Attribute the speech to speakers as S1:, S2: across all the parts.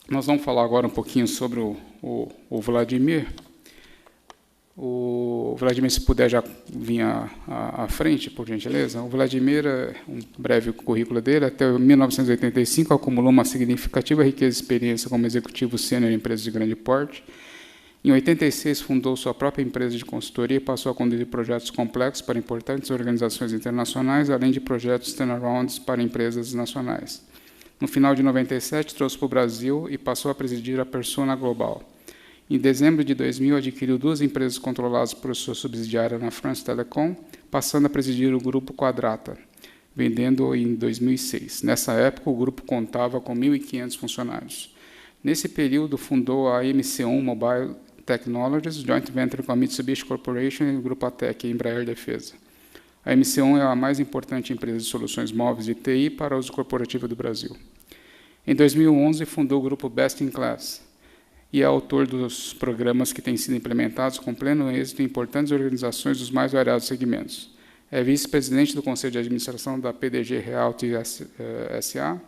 S1: Nós vamos falar agora um pouquinho sobre o Vladimir. O Vladimir, se puder já vir à frente, por gentileza. O Vladimir, um breve currículo dele, até 1985 acumulou uma significativa riqueza de experiência como executivo sênior em empresas de grande porte. Em 86, fundou sua própria empresa de consultoria e passou a conduzir projetos complexos para importantes organizações internacionais, além de projetos turnarounds para empresas nacionais. No final de 97, trouxe para o Brasil e passou a presidir a Persona Global. Em dezembro de 2000, adquiriu 2 empresas controladas por sua subsidiária na France Telecom, passando a presidir o Grupo Quadrata, vendendo em 2006. Nessa época, o grupo contava com 1.500 funcionários. Nesse período, fundou a MC1 Mobile Technologies, joint venture com a Mitsubishi Corporation e o Grupo ATEC, Embraer Defesa. A MC1 é a mais importante empresa de soluções móveis de TI para uso corporativo do Brasil. Em 2011, fundou o Grupo Best in Class, e é autor dos programas que têm sido implementados com pleno êxito em importantes organizações dos mais variados segmentos. É vice-presidente do Conselho de Administração da PDG Realty S.A.,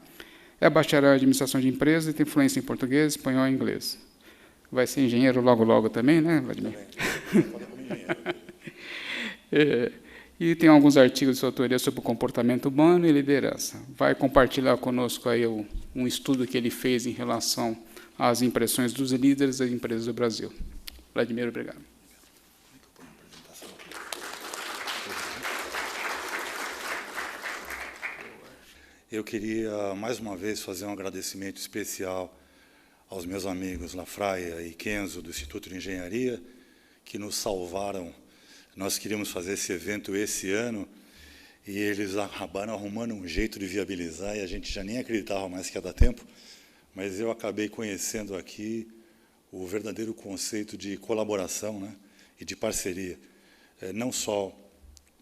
S1: é bacharel em Administração de Empresas e tem fluência em português, espanhol e inglês. Vai ser engenheiro logo também, né, Vladimir? E tem alguns artigos de sua autoria sobre o comportamento humano e liderança. Vai compartilhar conosco aí um estudo que ele fez em relação às impressões dos líderes das empresas do Brasil. Vladimir, obrigado.
S2: Eu queria, mais uma vez, fazer um agradecimento especial aos meus amigos Lafraia e Kenzo, do Instituto de Engenharia, que nos salvaram. Nós queríamos fazer esse evento esse ano, e eles acabaram arrumando um jeito de viabilizar, e a gente já nem acreditava mais que ia dar tempo, mas eu acabei conhecendo aqui o verdadeiro conceito de colaboração, né, e de parceria. Não só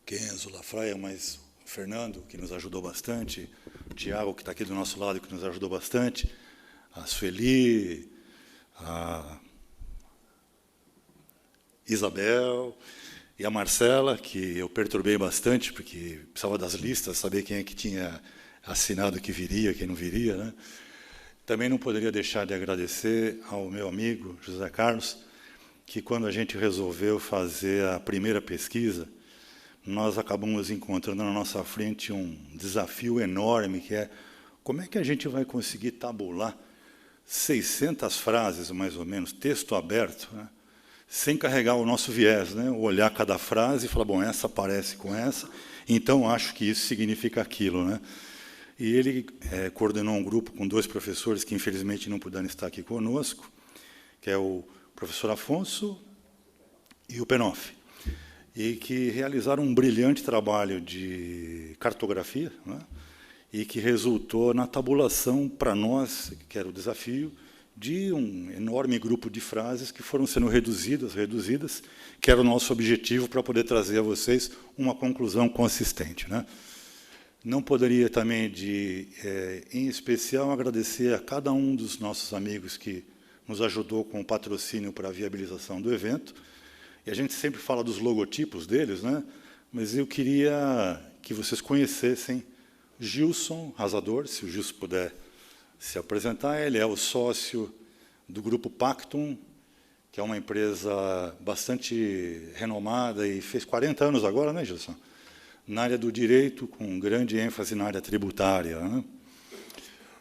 S2: Kenzo, Lafraia, mas o Fernando, que nos ajudou bastante, o Tiago, que está aqui do nosso lado, que nos ajudou bastante, a Sueli, a Isabel e a Marcela, que eu perturbei bastante, porque precisava das listas, saber quem é que tinha assinado que viria, quem não viria, né? Também não poderia deixar de agradecer ao meu amigo José Carlos, que, quando a gente resolveu fazer a primeira pesquisa, nós acabamos encontrando na nossa frente um desafio enorme, que é como é que a gente vai conseguir tabular 600 frases, mais ou menos, texto aberto, né, sem carregar o nosso viés, né, olhar cada frase e falar, bom, essa parece com essa, então acho que isso significa aquilo, né? E ele coordenou um grupo com 2 professores que, infelizmente, não puderam estar aqui conosco, que é o professor Afonso e o Penoff, e que realizaram um brilhante trabalho de cartografia, né, e que resultou na tabulação, para nós, que era o desafio, de um enorme grupo de frases que foram sendo reduzidas, que era o nosso objetivo para poder trazer a vocês uma conclusão consistente, né? Não poderia também, em especial, agradecer a cada um dos nossos amigos que nos ajudou com o patrocínio para a viabilização do evento. E a gente sempre fala dos logotipos deles, né? Mas eu queria que vocês conhecessem Gilson Rasador, se o Gilson puder se apresentar. Ele é o sócio do Grupo Pactum, que é uma empresa bastante renomada e fez 40 anos agora, né, Gilson? Na área do direito, com grande ênfase na área tributária, né?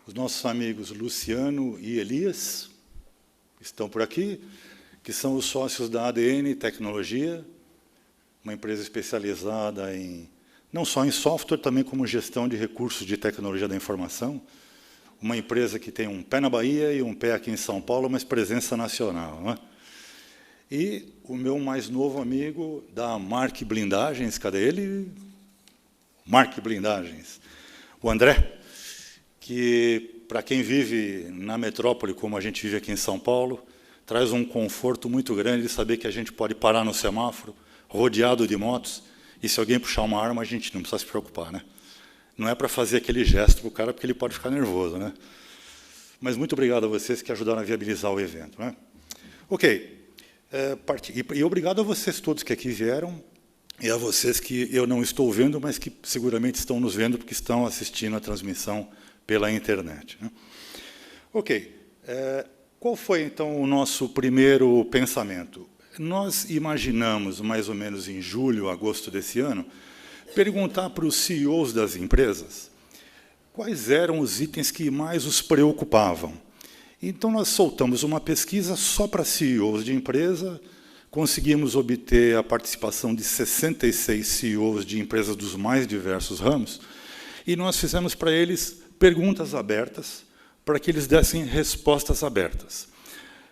S2: Os nossos amigos Luciano e Elias estão por aqui, que são os sócios da ADN Tecnologia, uma empresa especializada não só em software, também como gestão de recursos de tecnologia da informação, uma empresa que tem um pé na Bahia e um pé aqui em São Paulo, mas presença nacional, né? E o meu mais novo amigo da Mark Blindagens, cadê ele? Mark Blindagens, o André, que, para quem vive na metrópole, como a gente vive aqui em São Paulo, traz um conforto muito grande de saber que a gente pode parar no semáforo, rodeado de motos, e se alguém puxar uma arma, a gente não precisa se preocupar, né? Não é para fazer aquele gesto para o cara, porque ele pode ficar nervoso, né? Mas muito obrigado a vocês que ajudaram a viabilizar o evento, né? Ok. E obrigado a vocês todos que aqui vieram, e a vocês que eu não estou vendo, mas que seguramente estão nos vendo, porque estão assistindo a transmissão pela internet, né? Ok. Qual foi, então, o nosso primeiro pensamento? Nós imaginamos, mais ou menos em julho, agosto desse ano, perguntar para os CEOs das empresas quais eram os itens que mais os preocupavam. Então, nós soltamos uma pesquisa só para CEOs de empresa, conseguimos obter a participação de 66 CEOs de empresas dos mais diversos ramos, e nós fizemos para eles perguntas abertas, para que eles dessem respostas abertas.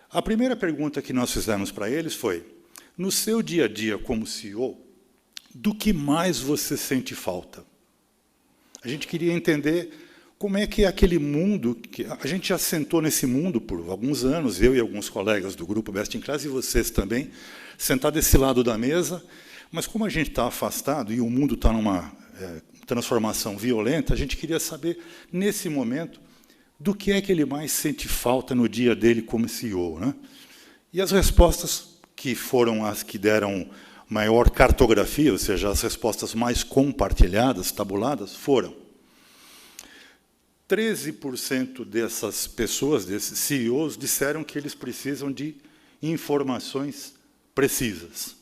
S2: A primeira pergunta que nós fizemos para eles foi: no seu dia a dia como CEO, do que mais você sente falta? A gente queria entender como é que é aquele mundo, que a gente já sentou nesse mundo por alguns anos, eu e alguns colegas do grupo Best in Class, e vocês também, sentar desse lado da mesa, mas como a gente está afastado e o mundo está numa transformação violenta, a gente queria saber, nesse momento, do que é que ele mais sente falta no dia dele como CEO, né? E as respostas, que foram as que deram maior cartografia, ou seja, as respostas mais compartilhadas, tabuladas, foram: 13% dessas pessoas, desses CEOs, disseram que eles precisam de informações precisas.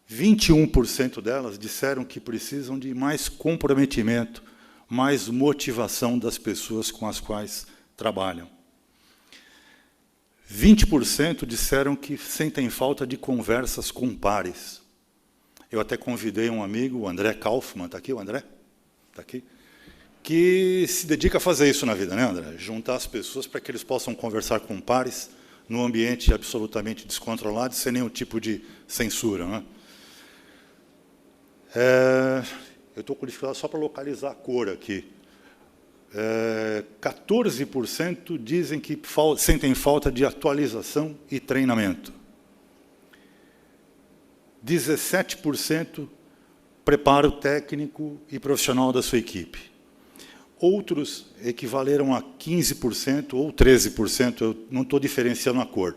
S2: 21% delas disseram que precisam de mais comprometimento, mais motivação das pessoas com as quais trabalham. 20% disseram que sentem falta de conversas com pares. Eu até convidei um amigo, o André Kaufmann, está aqui o André? Está aqui? Que se dedica a fazer isso na vida, né, André? Juntar as pessoas para que eles possam conversar com pares num ambiente absolutamente descontrolado, sem nenhum tipo de censura, né? Eu estou com dificuldade só para localizar a cor aqui. 14% dizem que sentem falta de atualização e treinamento. 17% preparo técnico e profissional da sua equipe. Outros equivaleram a 15% ou 13%, eu não estou diferenciando a cor.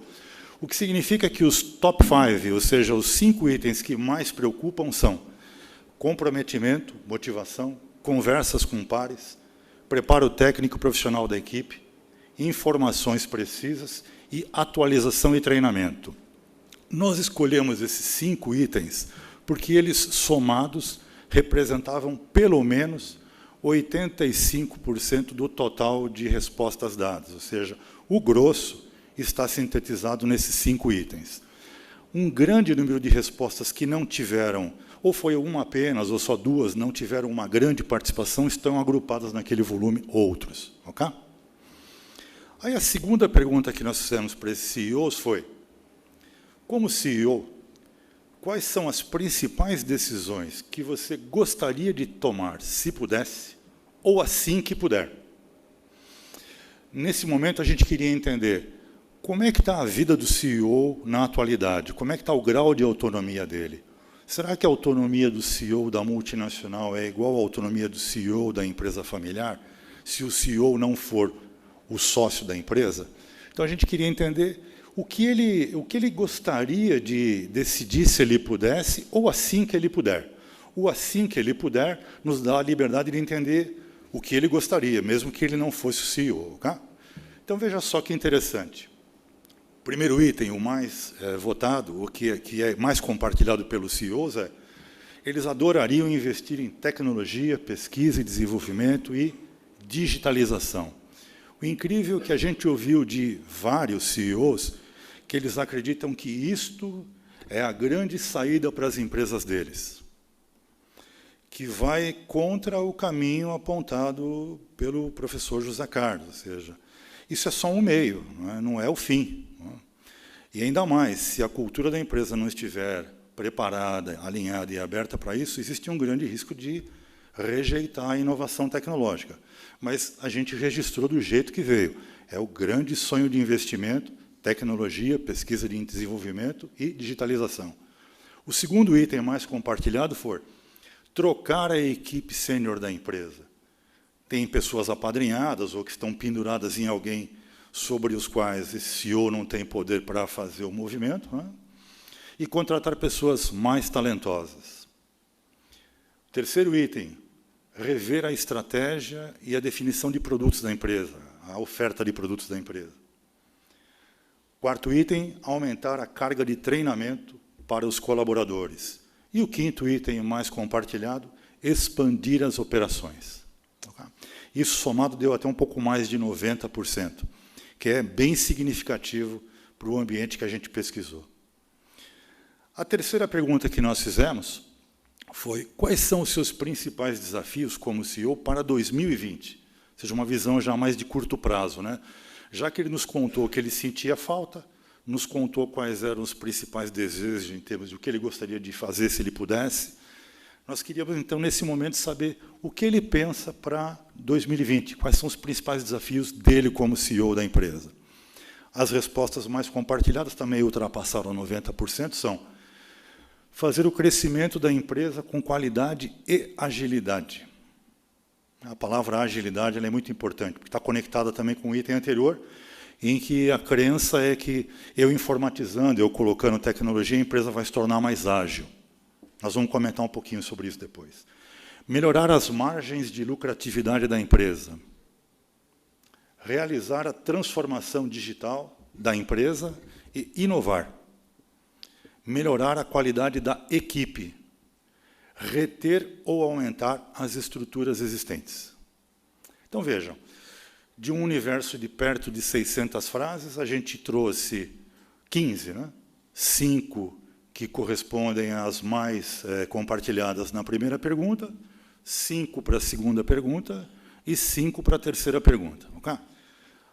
S2: O que significa que os top 5, ou seja, os 5 itens que mais preocupam são comprometimento, motivação, conversas com pares, preparo técnico e profissional da equipe, informações precisas e atualização e treinamento. Nós escolhemos esses 5 itens porque eles, somados, representavam pelo menos 85% do total de respostas dadas, ou seja, o grosso está sintetizado nesses 5 itens. Um grande número de respostas que não tiveram, ou foi uma apenas, ou só 2, não tiveram uma grande participação, estão agrupadas naquele volume outros. Ok? Aí a segunda pergunta que nós fizemos para esses CEOs foi: como CEO, quais são as principais decisões que você gostaria de tomar, se pudesse, ou assim que puder? Nesse momento, a gente queria entender como é que está a vida do CEO na atualidade, como é que está o grau de autonomia dele. Será que a autonomia do CEO da multinacional é igual à autonomia do CEO da empresa familiar, se o CEO não for o sócio da empresa? Então, a gente queria entender o que ele gostaria de decidir se ele pudesse, ou assim que ele puder. O assim que ele puder nos dá a liberdade de entender o que ele gostaria, mesmo que ele não fosse o CEO. Okay? Então, veja só que interessante. O primeiro item, o mais votado, o que é mais compartilhado pelos CEOs, é: eles adorariam investir em tecnologia, pesquisa e desenvolvimento e digitalização. O incrível é que a gente ouviu de vários CEOs que eles acreditam que isto é a grande saída para as empresas deles, que vai contra o caminho apontado pelo professor José Carlos, ou seja, isso é só um meio, não é o fim. E ainda mais, se a cultura da empresa não estiver preparada, alinhada e aberta para isso, existe um grande risco de rejeitar a inovação tecnológica. Mas a gente registrou do jeito que veio. É o grande sonho de investimento: tecnologia, pesquisa de desenvolvimento e digitalização. O segundo item mais compartilhado foi trocar a equipe sênior da empresa. Tem pessoas apadrinhadas ou que estão penduradas em alguém sobre os quais esse CEO não tem poder para fazer o movimento, né? E contratar pessoas mais talentosas. Terceiro item: rever a estratégia e a definição de produtos da empresa, a oferta de produtos da empresa. Quarto item, aumentar a carga de treinamento para os colaboradores. E o quinto item, mais compartilhado, expandir as operações. Isso somado deu até um pouco mais de 90%, que é bem significativo para o ambiente que a gente pesquisou. A terceira pergunta que nós fizemos foi: quais são os seus principais desafios como CEO para 2020? Ou seja, uma visão já mais de curto prazo, né? Já que ele nos contou que ele sentia falta, nos contou quais eram os principais desejos em termos de o que ele gostaria de fazer se ele pudesse, nós queríamos, então, nesse momento, saber o que ele pensa para 2020, quais são os principais desafios dele como CEO da empresa. As respostas mais compartilhadas, também ultrapassaram 90%, são: fazer o crescimento da empresa com qualidade e agilidade. A palavra agilidade ela é muito importante, porque está conectada também com o item anterior, em que a crença é que eu informatizando, eu colocando tecnologia, a empresa vai se tornar mais ágil. Nós vamos comentar um pouquinho sobre isso depois. Melhorar as margens de lucratividade da empresa. Realizar a transformação digital da empresa e inovar. Melhorar a qualidade da equipe. Reter ou aumentar as estruturas existentes. Então, vejam, de um universo de perto de 600 frases, a gente trouxe 15, né? 5 que correspondem às mais compartilhadas na primeira pergunta, 5 para a segunda pergunta e 5 para a terceira pergunta. Okay?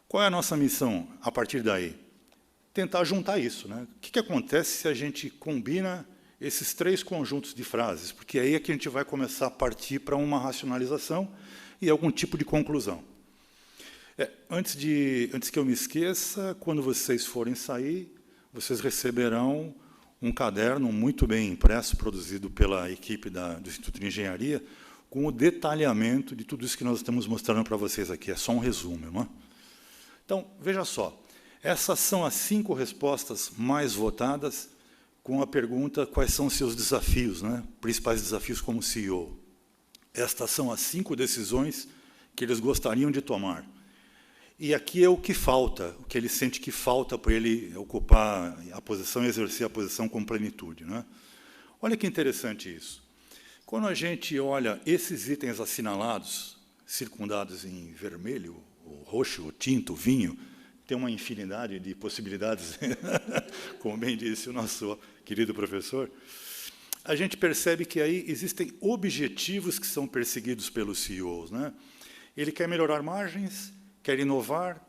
S2: Qual é a nossa missão a partir daí? Tentar juntar isso, né? O que acontece se a gente combina esses 3 conjuntos de frases? Porque aí é que a gente vai começar a partir para uma racionalização e algum tipo de conclusão. Antes que eu me esqueça, quando vocês forem sair, vocês receberão um caderno muito bem impresso, produzido pela equipe do Instituto de Engenharia, com o detalhamento de tudo isso que nós estamos mostrando para vocês aqui. É só um resumo, não é? Então, veja só. Essas são as 5 respostas mais votadas com a pergunta: quais são os seus desafios, né? Principais desafios como CEO. Estas são as 5 decisões que eles gostariam de tomar. E aqui é o que falta, o que ele sente que falta para ele ocupar a posição e exercer a posição com plenitude, né? Olha que interessante isso. Quando a gente olha esses itens assinalados, circundados em vermelho, ou roxo, ou tinto, vinho, tem uma infinidade de possibilidades, como bem disse o nosso querido professor, a gente percebe que aí existem objetivos que são perseguidos pelos CEOs, né? Ele quer melhorar margens, quer inovar,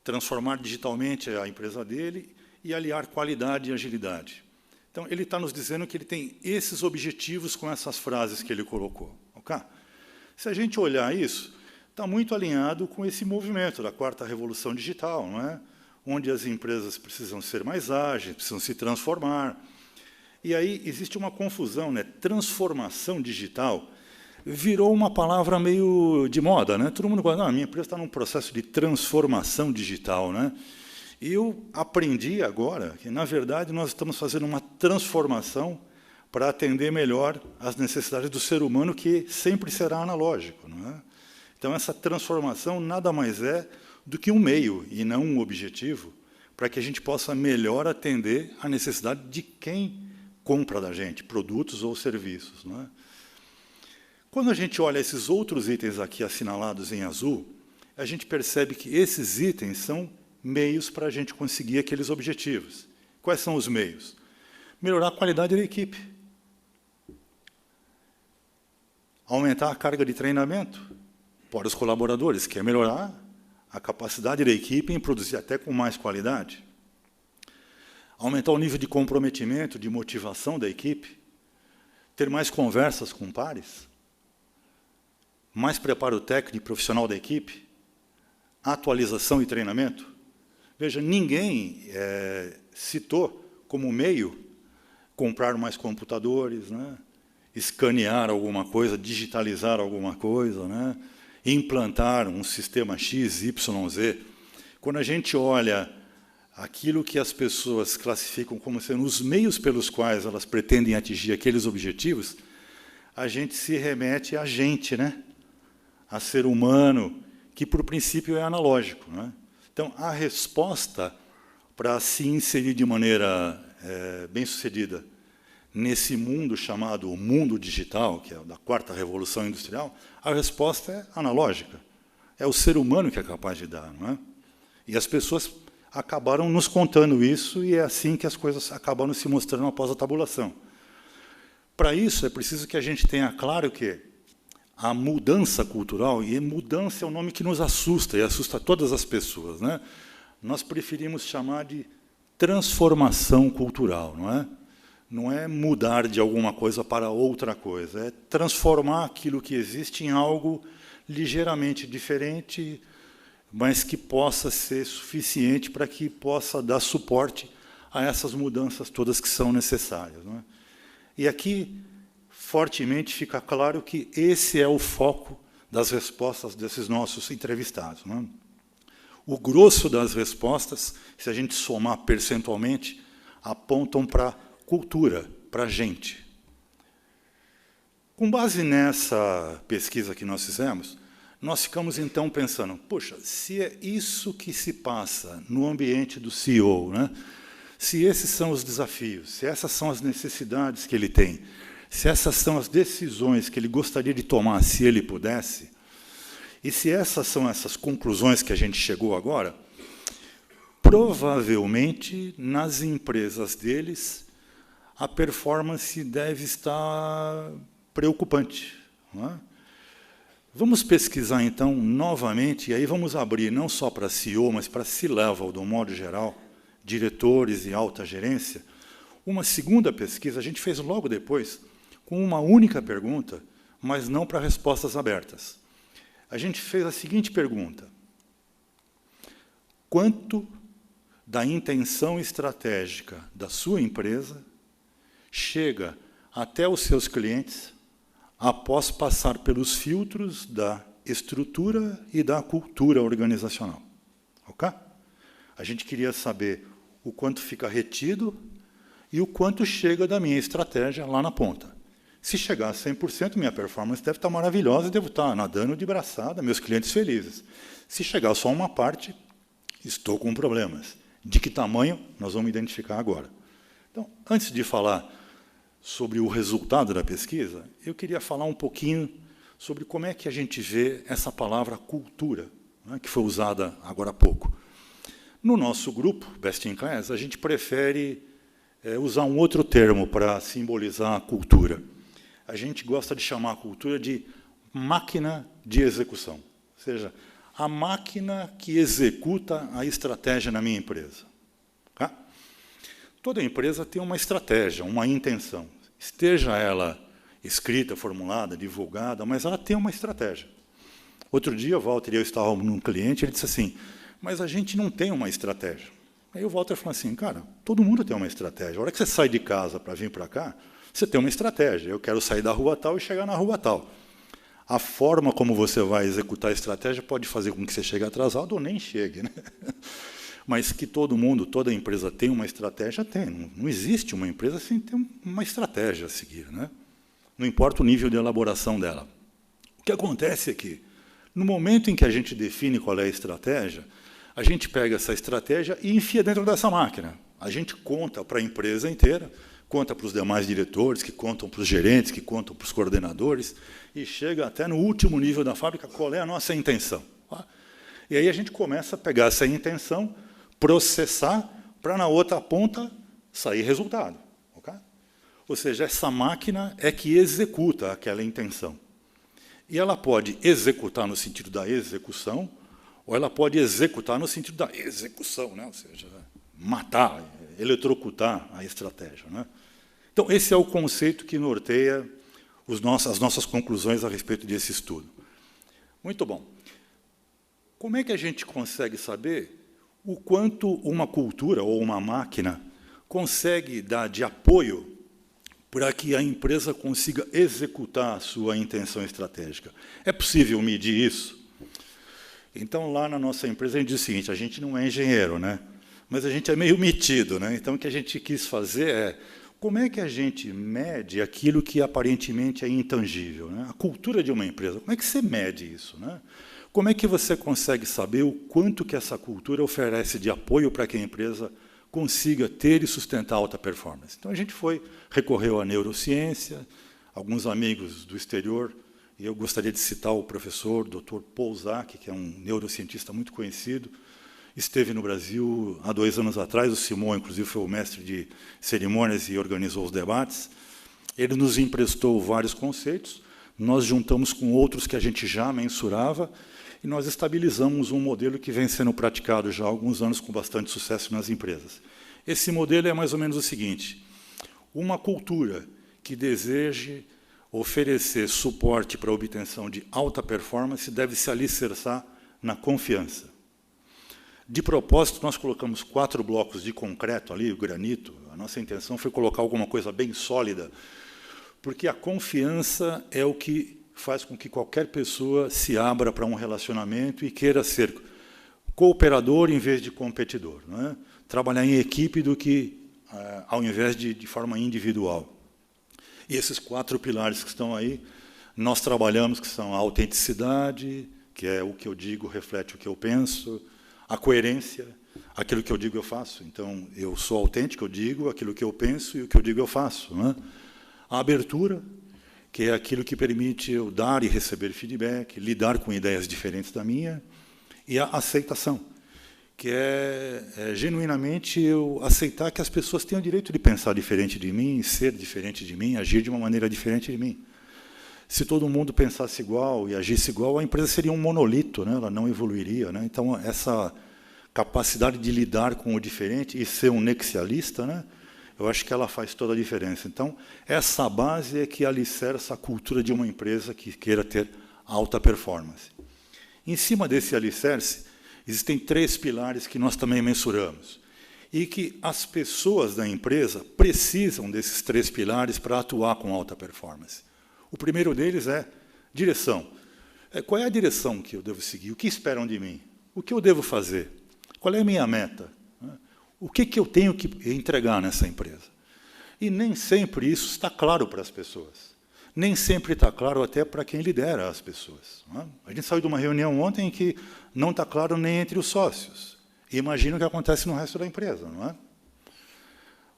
S2: transformar digitalmente a empresa dele e aliar qualidade e agilidade. Então, ele está nos dizendo que ele tem esses objetivos com essas frases que ele colocou. Okay? Se a gente olhar isso, está muito alinhado com esse movimento da 4ª revolução digital, não é? Onde as empresas precisam ser mais ágeis, precisam se transformar. E aí existe uma confusão, né? Transformação digital virou uma palavra meio de moda, né? Todo mundo fala: não, a minha empresa está num processo de transformação digital, né? E eu aprendi agora que, na verdade, nós estamos fazendo uma transformação para atender melhor às necessidades do ser humano, que sempre será analógico, não é? Então, essa transformação nada mais é do que um meio e não um objetivo, para que a gente possa melhor atender à necessidade de quem compra da gente, produtos ou serviços, não é? Quando a gente olha esses outros itens aqui assinalados em azul, a gente percebe que esses itens são meios para a gente conseguir aqueles objetivos. Quais são os meios? Melhorar a qualidade da equipe. Aumentar a carga de treinamento para os colaboradores, que é melhorar a capacidade da equipe em produzir até com mais qualidade. Aumentar o nível de comprometimento, de motivação da equipe. Ter mais conversas com pares. Mais preparo técnico e profissional da equipe, atualização e treinamento. Veja, ninguém citou como meio comprar mais computadores, né? Escanear alguma coisa, digitalizar alguma coisa, né? Implantar um sistema X, Y, Z. Quando a gente olha aquilo que as pessoas classificam como sendo os meios pelos quais elas pretendem atingir aqueles objetivos, a gente se remete a gente, né? a ser humano, que, por princípio, é analógico, né? Então, a resposta para se inserir de maneira bem-sucedida nesse mundo chamado mundo digital, que é da quarta revolução industrial, a resposta é analógica. É o ser humano que é capaz de dar, não é? E as pessoas acabaram nos contando isso, e é assim que as coisas acabaram se mostrando após a tabulação. Para isso, é preciso que a gente tenha claro que a mudança cultural, e mudança é um nome que nos assusta, e assusta todas as pessoas, né? Nós preferimos chamar de transformação cultural, não é? Não é mudar de alguma coisa para outra coisa, é transformar aquilo que existe em algo ligeiramente diferente, mas que possa ser suficiente para que possa dar suporte a essas mudanças todas que são necessárias, não é? E aqui, fortemente, fica claro que esse é o foco das respostas desses nossos entrevistados, não é? O grosso das respostas, se a gente somar percentualmente, apontam para cultura, para a gente. Com base nessa pesquisa que nós fizemos, nós ficamos, então, pensando, poxa, se é isso que se passa no ambiente do CEO, né? Se esses são os desafios, se essas são as necessidades que ele tem, se essas são as decisões que ele gostaria de tomar, se ele pudesse, e se essas são essas conclusões que a gente chegou agora, provavelmente, nas empresas deles, a performance deve estar preocupante, não é? Vamos pesquisar, então, novamente, e aí vamos abrir não só para CEO, mas para C-Level, do modo geral, diretores e alta gerência, uma segunda pesquisa, a gente fez logo depois, com uma única pergunta, mas não para respostas abertas. A gente fez a seguinte pergunta: quanto da intenção estratégica da sua empresa chega até os seus clientes após passar pelos filtros da estrutura e da cultura organizacional? Ok? A gente queria saber o quanto fica retido e o quanto chega da minha estratégia lá na ponta. Se chegar a 100%, minha performance deve estar maravilhosa, devo estar nadando de braçada, meus clientes felizes. Se chegar só uma parte, estou com problemas. De que tamanho, nós vamos identificar agora. Então, antes de falar sobre o resultado da pesquisa, eu queria falar um pouquinho sobre como é que a gente vê essa palavra cultura, né, que foi usada agora há pouco. No nosso grupo, Best in Class, a gente prefere usar um outro termo para simbolizar a cultura. A gente gosta de chamar a cultura de máquina de execução, ou seja, a máquina que executa a estratégia na minha empresa. Tá? Toda empresa tem uma estratégia, uma intenção, esteja ela escrita, formulada, divulgada, mas ela tem uma estratégia. Outro dia, o Walter e eu estávamos num cliente, ele disse assim, mas a gente não tem uma estratégia. Aí o Walter falou assim, cara, todo mundo tem uma estratégia. A hora que você sai de casa para vir para cá, você tem uma estratégia. Eu quero sair da rua tal e chegar na rua tal. A forma como você vai executar a estratégia pode fazer com que você chegue atrasado ou nem chegue, né? Mas que todo mundo, toda empresa tem uma estratégia, tem. Não existe uma empresa sem ter uma estratégia a seguir, né? Não importa o nível de elaboração dela. O que acontece é que, no momento em que a gente define qual é a estratégia, a gente pega essa estratégia e enfia dentro dessa máquina. A gente conta para a empresa inteira, conta para os demais diretores, que contam para os gerentes, que contam para os coordenadores, e chega até no último nível da fábrica, qual é a nossa intenção. Tá? E aí a gente começa a pegar essa intenção, processar, para na outra ponta sair resultado. Okay? Ou seja, essa máquina é que executa aquela intenção. E ela pode executar no sentido da execução, ou ela pode executar no sentido da execução, né? Ou seja, matar, eletrocutar a estratégia, né? Então, esse é o conceito que norteia as nossas conclusões a respeito desse estudo. Muito bom. Como é que a gente consegue saber o quanto uma cultura ou uma máquina consegue dar de apoio para que a empresa consiga executar a sua intenção estratégica? É possível medir isso? Então, lá na nossa empresa, a gente diz o seguinte, a gente não é engenheiro, né? Mas a gente é meio metido, né? Então, o que a gente quis fazer é, como é que a gente mede aquilo que aparentemente é intangível, né? A cultura de uma empresa, como é que você mede isso, né? Como é que você consegue saber o quanto que essa cultura oferece de apoio para que a empresa consiga ter e sustentar alta performance? Então, a gente recorreu à neurociência, alguns amigos do exterior, e eu gostaria de citar o professor Dr. Paul Zak, que é um neurocientista muito conhecido, esteve no Brasil há 2 anos atrás, o Simon, inclusive, foi o mestre de cerimônias e organizou os debates. Ele nos emprestou vários conceitos, nós juntamos com outros que a gente já mensurava, e nós estabilizamos um modelo que vem sendo praticado já há alguns anos com bastante sucesso nas empresas. Esse modelo é mais ou menos o seguinte: uma cultura que deseje oferecer suporte para a obtenção de alta performance deve se alicerçar na confiança. De propósito, nós colocamos 4 blocos de concreto ali, o granito. A nossa intenção foi colocar alguma coisa bem sólida, porque a confiança é o que faz com que qualquer pessoa se abra para um relacionamento e queira ser cooperador em vez de competidor, não é? Trabalhar em equipe do que ao invés de forma individual. E esses 4 pilares que estão aí, nós trabalhamos, que são a autenticidade, que é o que eu digo reflete o que eu penso, a coerência, aquilo que eu digo eu faço. Então, eu sou autêntico, eu digo aquilo que eu penso e o que eu digo eu faço, não é? A abertura, que é aquilo que permite eu dar e receber feedback, lidar com ideias diferentes da minha, e a aceitação, que é genuinamente eu aceitar que as pessoas têm o direito de pensar diferente de mim, ser diferente de mim, agir de uma maneira diferente de mim. Se todo mundo pensasse igual e agisse igual, a empresa seria um monolito, né? Ela não evoluiria, né? Então, essa capacidade de lidar com o diferente e ser um nexialista, né? Eu acho que ela faz toda a diferença. Então, essa base é que alicerça a cultura de uma empresa que queira ter alta performance. Em cima desse alicerce, existem 3 pilares que nós também mensuramos, e que as pessoas da empresa precisam desses 3 pilares para atuar com alta performance. O primeiro deles é direção. Qual é a direção que eu devo seguir? O que esperam de mim? O que eu devo fazer? Qual é a minha meta? O que eu tenho que entregar nessa empresa? E nem sempre isso está claro para as pessoas. Nem sempre está claro até para quem lidera as pessoas. Não é? A gente saiu de uma reunião ontem em que não está claro nem entre os sócios. E imagina o que acontece no resto da empresa, não é?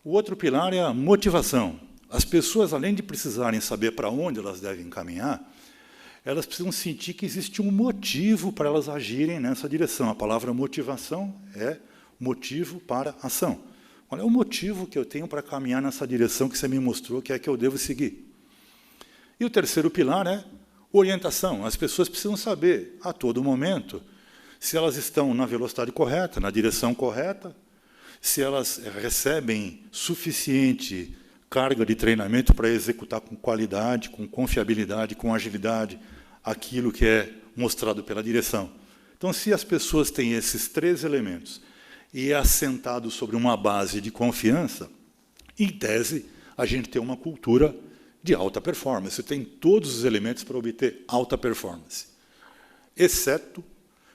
S2: O outro pilar é a motivação. As pessoas, além de precisarem saber para onde elas devem caminhar, elas precisam sentir que existe um motivo para elas agirem nessa direção. A palavra motivação é motivo para ação. Qual é o motivo que eu tenho para caminhar nessa direção que você me mostrou que é que eu devo seguir? E o terceiro pilar é orientação. As pessoas precisam saber, a todo momento, se elas estão na velocidade correta, na direção correta, se elas recebem suficiente carga de treinamento para executar com qualidade, com confiabilidade, com agilidade, aquilo que é mostrado pela direção. Então, se as pessoas têm esses 3 elementos e é assentado sobre uma base de confiança, em tese, a gente tem uma cultura de alta performance. Você tem todos os elementos para obter alta performance, exceto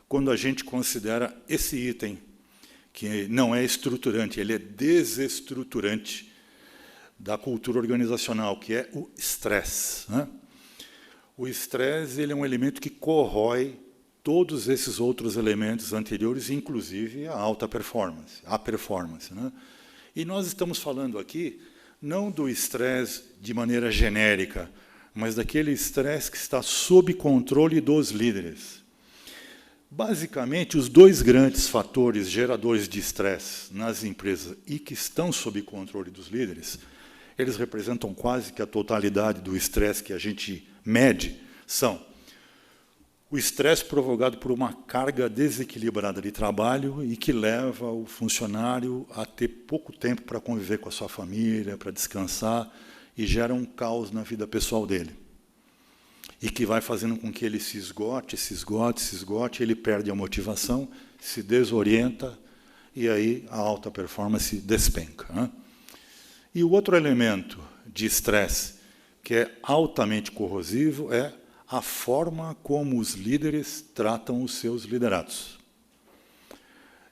S2: quando a gente considera esse item, que não é estruturante, ele é desestruturante da cultura organizacional, que é o estresse, né? O estresse ele é um elemento que corrói todos esses outros elementos anteriores, inclusive a alta performance, a performance, né? E nós estamos falando aqui não do estresse de maneira genérica, mas daquele estresse que está sob controle dos líderes. Basicamente, os 2 grandes fatores geradores de estresse nas empresas e que estão sob controle dos líderes, eles representam quase que a totalidade do estresse que a gente mede, são o estresse provocado por uma carga desequilibrada de trabalho e que leva o funcionário a ter pouco tempo para conviver com a sua família, para descansar, e gera um caos na vida pessoal dele. E que vai fazendo com que ele se esgote, ele perde a motivação, se desorienta, e aí a alta performance despenca, né? E o outro elemento de estresse, que é altamente corrosivo, é a forma como os líderes tratam os seus liderados.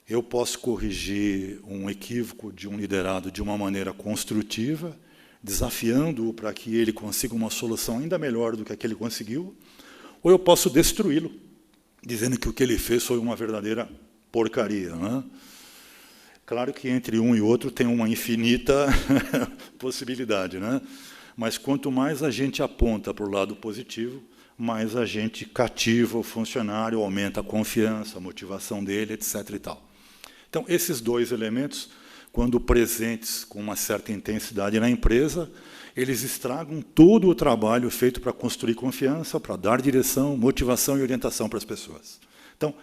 S2: Eu posso corrigir um equívoco de um liderado de uma maneira construtiva desafiando-o para que ele consiga uma solução ainda melhor do que a que ele conseguiu, ou eu posso destruí-lo, dizendo que o que ele fez foi uma verdadeira porcaria, né? Claro que entre um e outro tem uma infinita possibilidade, né? Mas quanto mais a gente aponta para o lado positivo, mais a gente cativa o funcionário, aumenta a confiança, a motivação dele, etc. e tal. Então, esses dois elementos, quando presentes com uma certa intensidade na empresa, eles estragam todo o trabalho feito para construir confiança, para dar direção, motivação e orientação para as pessoas. Então,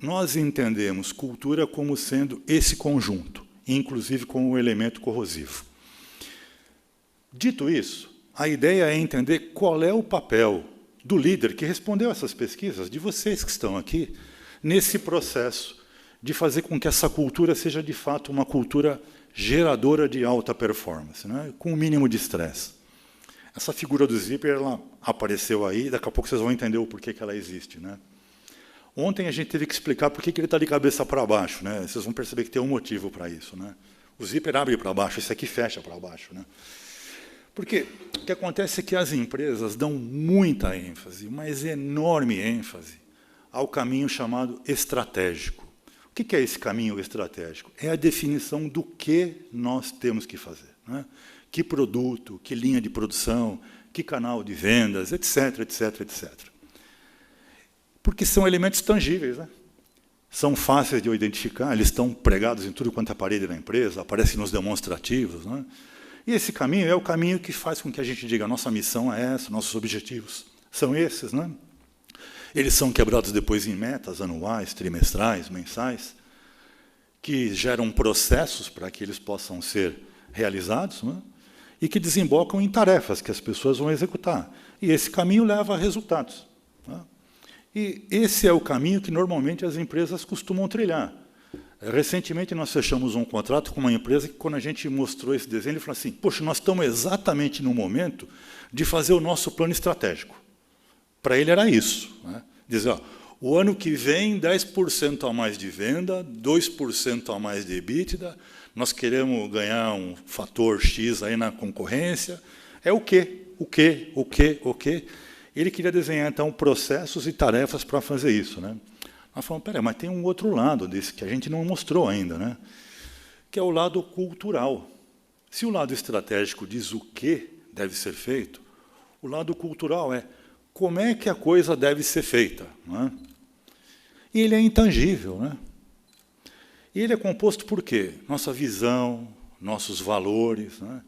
S2: nós entendemos cultura como sendo esse conjunto, inclusive com o elemento corrosivo. Dito isso, a ideia é entender qual é o papel do líder que respondeu a essas pesquisas, de vocês que estão aqui, nesse processo de fazer com que essa cultura seja, de fato, uma cultura geradora de alta performance, né, com o mínimo de estresse. Essa figura do Zipper, ela apareceu aí, daqui a pouco vocês vão entender o porquê que ela existe, né? Ontem a gente teve que explicar por que ele está de cabeça para baixo, né? Vocês vão perceber que tem um motivo para isso, né? O zíper abre para baixo, esse aqui fecha para baixo, né? Porque o que acontece é que as empresas dão muita ênfase, mas enorme ênfase, ao caminho chamado estratégico. O que é esse caminho estratégico? É a definição do que nós temos que fazer, né? Que produto, que linha de produção, que canal de vendas, etc, etc, etc. Porque são elementos tangíveis, né? São fáceis de identificar, eles estão pregados em tudo quanto é parede da empresa, aparecem nos demonstrativos, né? E esse caminho é o caminho que faz com que a gente diga, nossa missão é essa, nossos objetivos são esses, né? Eles são quebrados depois em metas anuais, trimestrais, mensais, que geram processos para que eles possam ser realizados, né? E que desembocam em tarefas que as pessoas vão executar. E esse caminho leva a resultados, né? E esse é o caminho que, normalmente, as empresas costumam trilhar. Recentemente, nós fechamos um contrato com uma empresa que, quando a gente mostrou esse desenho, ele falou assim, poxa, nós estamos exatamente no momento de fazer o nosso plano estratégico. Para ele era isso, né? Dizer, ó, o ano que vem, 10% a mais de venda, 2% a mais de EBITDA, nós queremos ganhar um fator X aí na concorrência. É o quê? O quê? O quê? O quê? Ele queria desenhar, então, processos e tarefas para fazer isso, né? Nós falamos, peraí, mas tem um outro lado desse que a gente não mostrou ainda, né? Que é o lado cultural. Se o lado estratégico diz o que deve ser feito, o lado cultural é como é que a coisa deve ser feita, né? E ele é intangível, né? E ele é composto por quê? Nossa visão, nossos valores, né?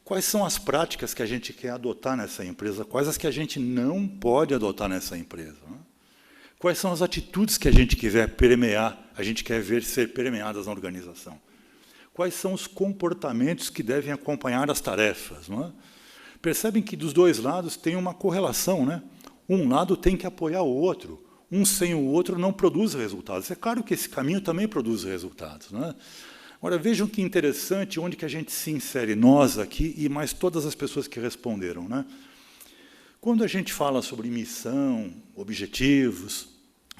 S2: Quais são as práticas que a gente quer adotar nessa empresa? Quais as que a gente não pode adotar nessa empresa, né? Quais são as atitudes que a gente quer permear, a gente quer ver ser permeadas na organização? Quais são os comportamentos que devem acompanhar as tarefas, não é? Percebem que dos dois lados tem uma correlação, né? Um lado tem que apoiar o outro. Um sem o outro não produz resultados. É claro que esse caminho também produz resultados, não é? Agora, vejam que interessante onde que a gente se insere, nós aqui e mais todas as pessoas que responderam, né? Quando a gente fala sobre missão, objetivos,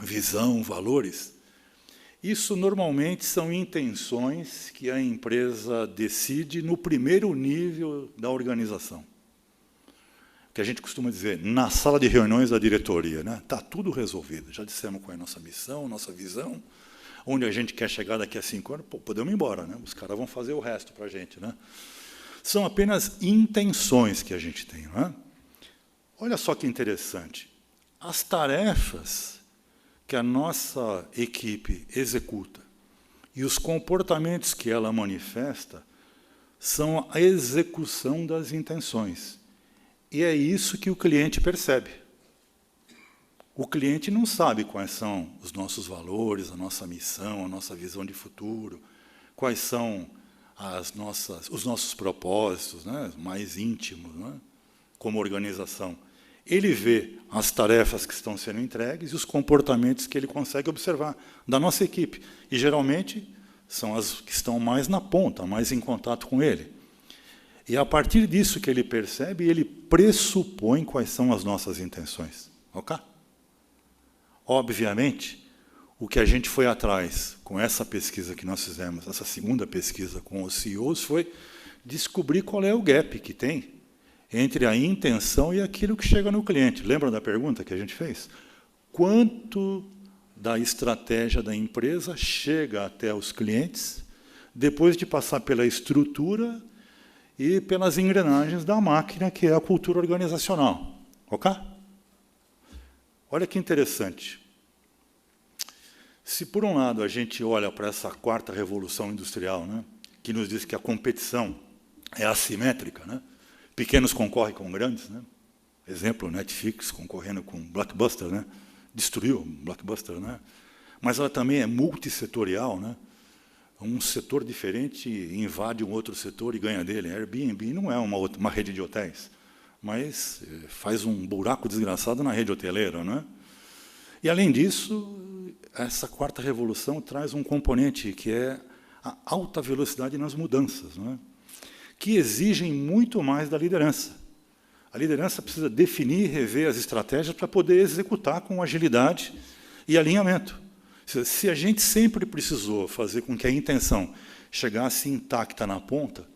S2: visão, valores, isso normalmente são intenções que a empresa decide no primeiro nível da organização. Que a gente costuma dizer, na sala de reuniões da diretoria, né? Está tudo resolvido, já dissemos qual é a nossa missão, nossa visão, onde a gente quer chegar daqui a 5 anos, pô, podemos ir embora, né? Os caras vão fazer o resto para a gente, né? São apenas intenções que a gente tem, não é? Olha só que interessante. As tarefas que a nossa equipe executa e os comportamentos que ela manifesta são a execução das intenções. E é isso que o cliente percebe. O cliente não sabe quais são os nossos valores, a nossa missão, a nossa visão de futuro, quais são os nossos propósitos, né, mais íntimos, né, como organização. Ele vê as tarefas que estão sendo entregues e os comportamentos que ele consegue observar da nossa equipe. E, geralmente, são as que estão mais na ponta, mais em contato com ele. E, a partir disso que ele percebe, ele pressupõe quais são as nossas intenções. Ok? Obviamente, o que a gente foi atrás com essa pesquisa que nós fizemos, essa segunda pesquisa com os CEOs, foi descobrir qual é o gap que tem entre a intenção e aquilo que chega no cliente. Lembra da pergunta que a gente fez? Quanto da estratégia da empresa chega até os clientes depois de passar pela estrutura e pelas engrenagens da máquina, que é a cultura organizacional. Ok? Olha que interessante. Se, por um lado, a gente olha para essa quarta revolução industrial, né, que nos diz que a competição é assimétrica, né? Pequenos concorrem com grandes, né? Exemplo, Netflix concorrendo com Blockbuster, né? Destruiu Blockbuster, né? Mas ela também é multissetorial, né? Um setor diferente invade um outro setor e ganha dele. Airbnb não é uma rede de hotéis, mas faz um buraco desgraçado na rede hoteleira, né? E, além disso, essa quarta revolução traz um componente que é a alta velocidade nas mudanças, né? Que exigem muito mais da liderança. A liderança precisa definir e rever as estratégias para poder executar com agilidade e alinhamento. Se a gente sempre precisou fazer com que a intenção chegasse intacta na ponta,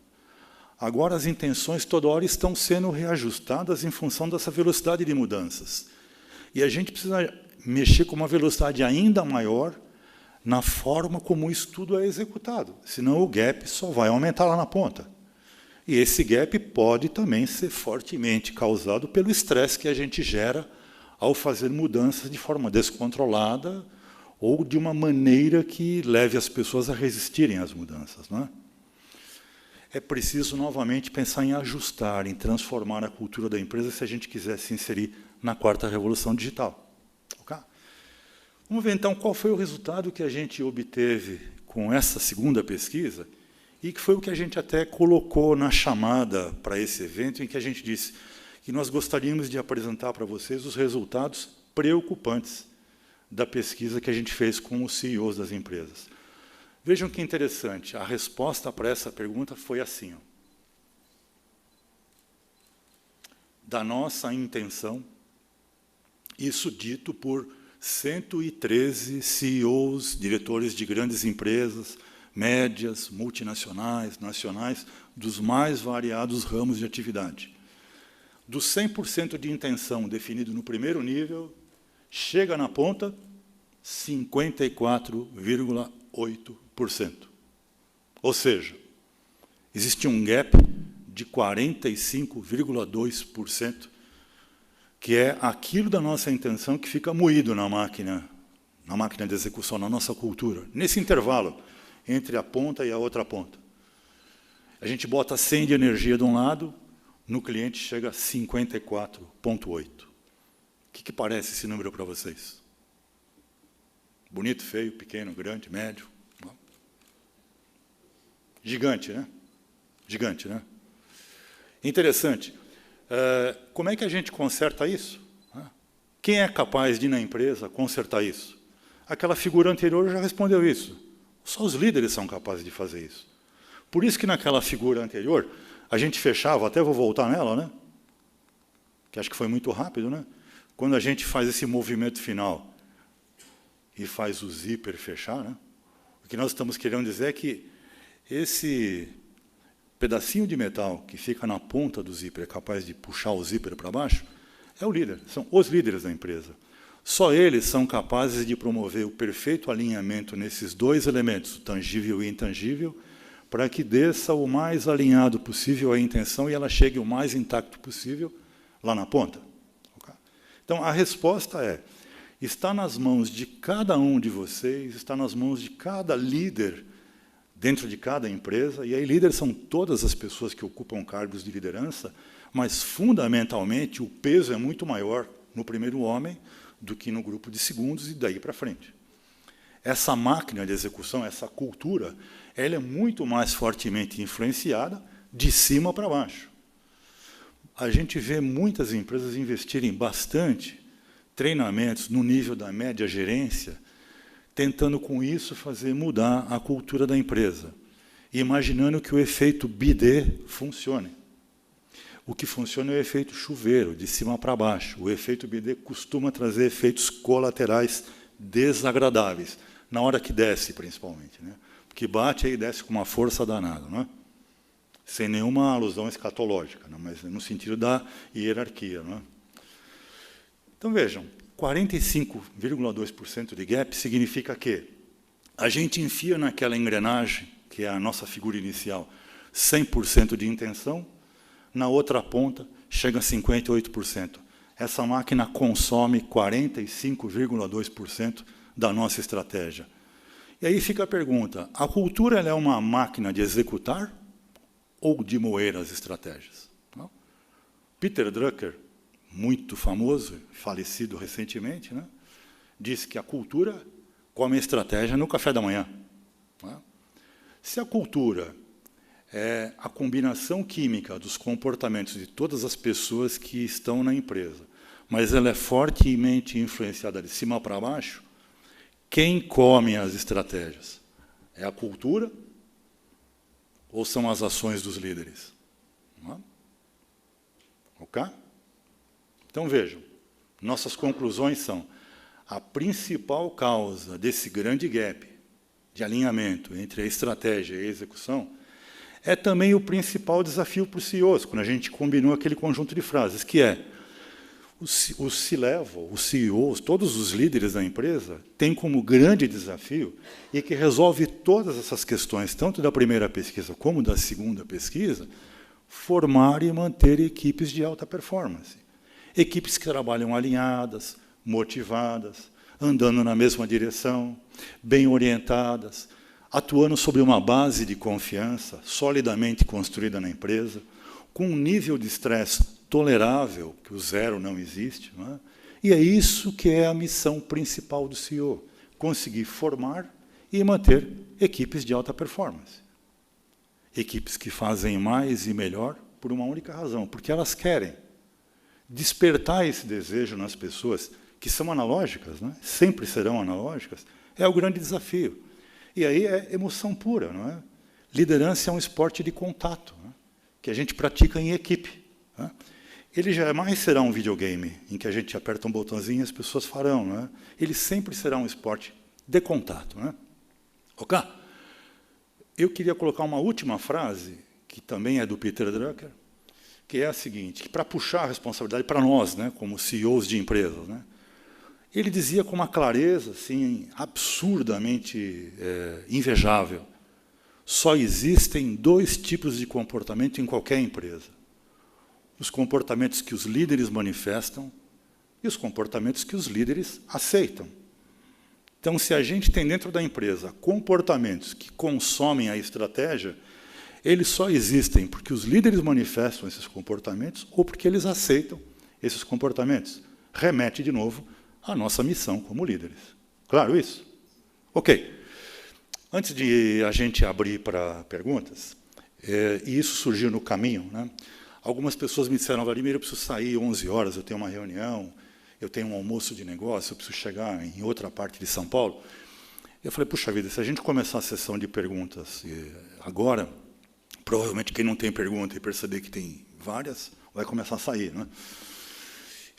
S2: agora as intenções toda hora estão sendo reajustadas em função dessa velocidade de mudanças. E a gente precisa mexer com uma velocidade ainda maior na forma como isso tudo é executado, senão o gap só vai aumentar lá na ponta. E esse gap pode também ser fortemente causado pelo estresse que a gente gera ao fazer mudanças de forma descontrolada ou de uma maneira que leve as pessoas a resistirem às mudanças, não é? É preciso, novamente, pensar em ajustar, em transformar a cultura da empresa se a gente quiser se inserir na quarta revolução digital. Okay? Vamos ver, então, qual foi o resultado que a gente obteve com essa segunda pesquisa e que foi o que a gente até colocou na chamada para esse evento, em que a gente disse que nós gostaríamos de apresentar para vocês os resultados preocupantes da pesquisa que a gente fez com os CEOs das empresas. Vejam que interessante, a resposta para essa pergunta foi assim. Ó. Da nossa intenção, isso dito por 113 CEOs, diretores de grandes empresas, médias, multinacionais, nacionais, dos mais variados ramos de atividade. Dos 100% de intenção definido no primeiro nível, chega na ponta 54,8%. Ou seja, existe um gap de 45,2%, que é aquilo da nossa intenção que fica moído na máquina de execução, na nossa cultura. Nesse intervalo entre a ponta e a outra ponta. A gente bota 100 de energia de um lado, no cliente chega a 54,8. O que parece esse número para vocês? Bonito, feio, pequeno, grande, médio? Gigante, né? Gigante, né? Interessante. Como é que a gente conserta isso? Quem é capaz de, na empresa, consertar isso? Aquela figura anterior já respondeu isso. Só os líderes são capazes de fazer isso. Por isso que naquela figura anterior, a gente fechava, até vou voltar nela, né? Que acho que foi muito rápido, né? Quando a gente faz esse movimento final e faz o zíper fechar, né? O que nós estamos querendo dizer é que esse pedacinho de metal que fica na ponta do zíper, é capaz de puxar o zíper para baixo, é o líder, são os líderes da empresa. Só eles são capazes de promover o perfeito alinhamento nesses dois elementos, tangível e intangível, para que desça o mais alinhado possível a intenção e ela chegue o mais intacto possível lá na ponta. Okay? Então, a resposta está nas mãos de cada um de vocês, está nas mãos de cada líder dentro de cada empresa, e aí líderes são todas as pessoas que ocupam cargos de liderança, mas, fundamentalmente, o peso é muito maior no primeiro homem do que no grupo de segundos e daí para frente. Essa máquina de execução, essa cultura, ela é muito mais fortemente influenciada de cima para baixo. A gente vê muitas empresas investirem bastante treinamentos no nível da média gerência, tentando com isso fazer mudar a cultura da empresa, imaginando que o efeito bidê funcione. O que funciona é o efeito chuveiro, de cima para baixo. O efeito bidê costuma trazer efeitos colaterais desagradáveis, na hora que desce, principalmente, né? Porque bate e desce com uma força danada, não é? sem nenhuma alusão escatológica, né? Mas no sentido da hierarquia. Né? Então, vejam, 45,2% de gap significa que a gente enfia naquela engrenagem, que é a nossa figura inicial, 100% de intenção, na outra ponta chega a 58%. Essa máquina consome 45,2% da nossa estratégia. E aí fica a pergunta, a cultura ela é uma máquina de executar ou de moer as estratégias? Não? Peter Drucker, muito famoso, falecido recentemente, né, disse que a cultura come a estratégia no café da manhã. Não? Se a cultura é a combinação química dos comportamentos de todas as pessoas que estão na empresa, mas ela é fortemente influenciada de cima para baixo, quem come as estratégias? É a cultura ou são as ações dos líderes? Não é? Ok? Então, vejam, nossas conclusões são a principal causa desse grande gap de alinhamento entre a estratégia e a execução é também o principal desafio para os CEOs, quando a gente combinou aquele conjunto de frases, que é o C-Level, os CEOs, todos os líderes da empresa, têm como grande desafio, e que resolve todas essas questões, tanto da primeira pesquisa como da segunda pesquisa, formar e manter equipes de alta performance. Equipes que trabalham alinhadas, motivadas, andando na mesma direção, bem orientadas, atuando sobre uma base de confiança solidamente construída na empresa, com um nível de estresse tolerável, que o zero não existe. Não é? E é isso que é a missão principal do CEO, conseguir formar e manter equipes de alta performance. Equipes que fazem mais e melhor por uma única razão, porque elas querem despertar esse desejo nas pessoas, que são analógicas, né? Sempre serão analógicas, é o grande desafio. E aí é emoção pura. Não é? Liderança é um esporte de contato, né? Que a gente pratica em equipe. Né? Ele jamais será um videogame em que a gente aperta um botãozinho e as pessoas farão. Não é? Ele sempre será um esporte de contato. Não é? Ok? Eu queria colocar uma última frase, que também é do Peter Drucker, que é a seguinte, que para puxar a responsabilidade para nós, né, como CEOs de empresas, né, ele dizia com uma clareza assim, absurdamente invejável, só existem 2 tipos de comportamento em qualquer empresa. Os comportamentos que os líderes manifestam e os comportamentos que os líderes aceitam. Então, se a gente tem dentro da empresa comportamentos que consomem a estratégia, eles só existem porque os líderes manifestam esses comportamentos ou porque eles aceitam esses comportamentos. Remete, de novo, à nossa missão como líderes. Claro isso? Ok. Antes de a gente abrir para perguntas, e isso surgiu no caminho, né? Algumas pessoas me disseram, Vladimir, eu preciso sair 11 horas, eu tenho uma reunião, eu tenho um almoço de negócio, eu preciso chegar em outra parte de São Paulo. Eu falei, puxa vida, se a gente começar a sessão de perguntas agora, provavelmente quem não tem pergunta e perceber que tem várias, vai começar a sair. Né?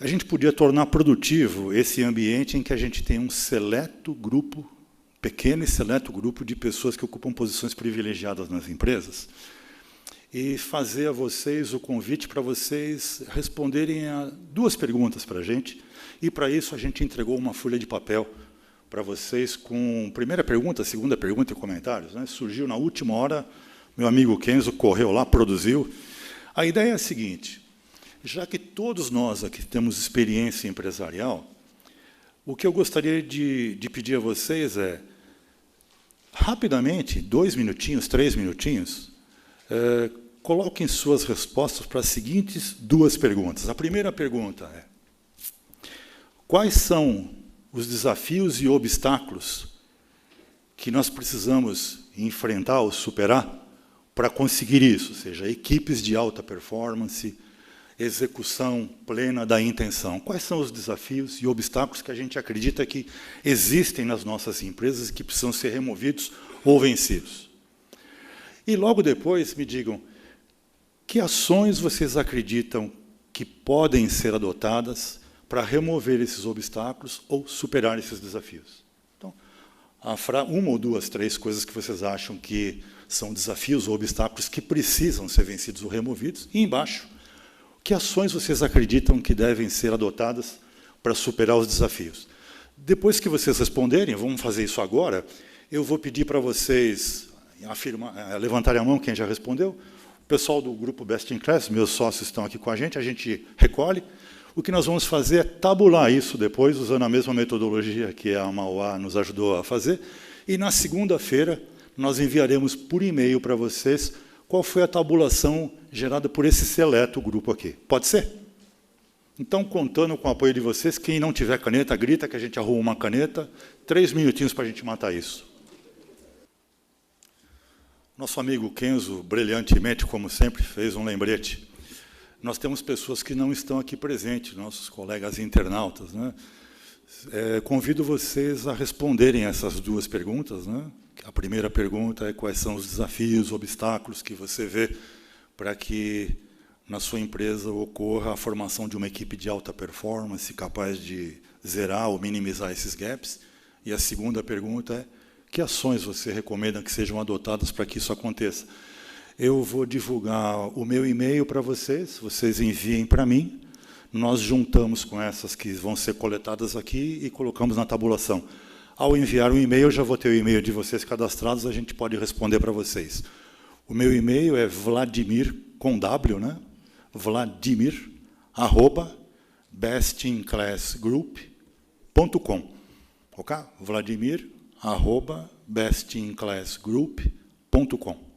S2: A gente podia tornar produtivo esse ambiente em que a gente tem um seleto grupo, pequeno e seleto grupo de pessoas que ocupam posições privilegiadas nas empresas, e fazer a vocês o convite para vocês responderem a 2 perguntas para a gente, e para isso a gente entregou uma folha de papel para vocês com primeira pergunta, segunda pergunta e comentários. Né? Surgiu na última hora, meu amigo Kenzo correu lá, produziu. A ideia é a seguinte, já que todos nós aqui temos experiência empresarial, o que eu gostaria de pedir a vocês é, rapidamente, 2 minutinhos, 3 minutinhos, coloquem suas respostas para as seguintes 2 perguntas. A primeira pergunta é, quais são os desafios e obstáculos que nós precisamos enfrentar ou superar para conseguir isso, ou seja, equipes de alta performance, execução plena da intenção. Quais são os desafios e obstáculos que a gente acredita que existem nas nossas empresas e que precisam ser removidos ou vencidos? E logo depois me digam, que ações vocês acreditam que podem ser adotadas para remover esses obstáculos ou superar esses desafios? Então, 1 ou 2, 3 coisas que vocês acham que são desafios ou obstáculos que precisam ser vencidos ou removidos. E embaixo, que ações vocês acreditam que devem ser adotadas para superar os desafios? Depois que vocês responderem, vamos fazer isso agora, eu vou pedir para vocês levantarem a mão, quem já respondeu. O pessoal do grupo Best in Class, meus sócios estão aqui com a gente recolhe. O que nós vamos fazer é tabular isso depois, usando a mesma metodologia que a Mauá nos ajudou a fazer, e na segunda-feira nós enviaremos por e-mail para vocês qual foi a tabulação gerada por esse seleto grupo aqui. Pode ser? Então, contando com o apoio de vocês, quem não tiver caneta, grita que a gente arruma uma caneta. 3 minutinhos para a gente matar isso. Nosso amigo Kenzo, brilhantemente, como sempre, fez um lembrete. Nós temos pessoas que não estão aqui presentes, nossos colegas internautas, né? Convido vocês a responderem essas duas perguntas, né? A primeira pergunta é quais são os desafios, obstáculos que você vê para que na sua empresa ocorra a formação de uma equipe de alta performance capaz de zerar ou minimizar esses gaps. E a segunda pergunta é que ações você recomenda que sejam adotadas para que isso aconteça. Eu vou divulgar o meu e-mail para vocês, vocês enviem para mim, nós juntamos com essas que vão ser coletadas aqui e colocamos na tabulação. Ao enviar um e-mail, eu já vou ter o e-mail de vocês cadastrados, a gente pode responder para vocês. O meu e-mail é Vladimir, com W, né? Vladimir@bestinclassgroup.com. Ok? Vladimir@bestinclassgroup.com.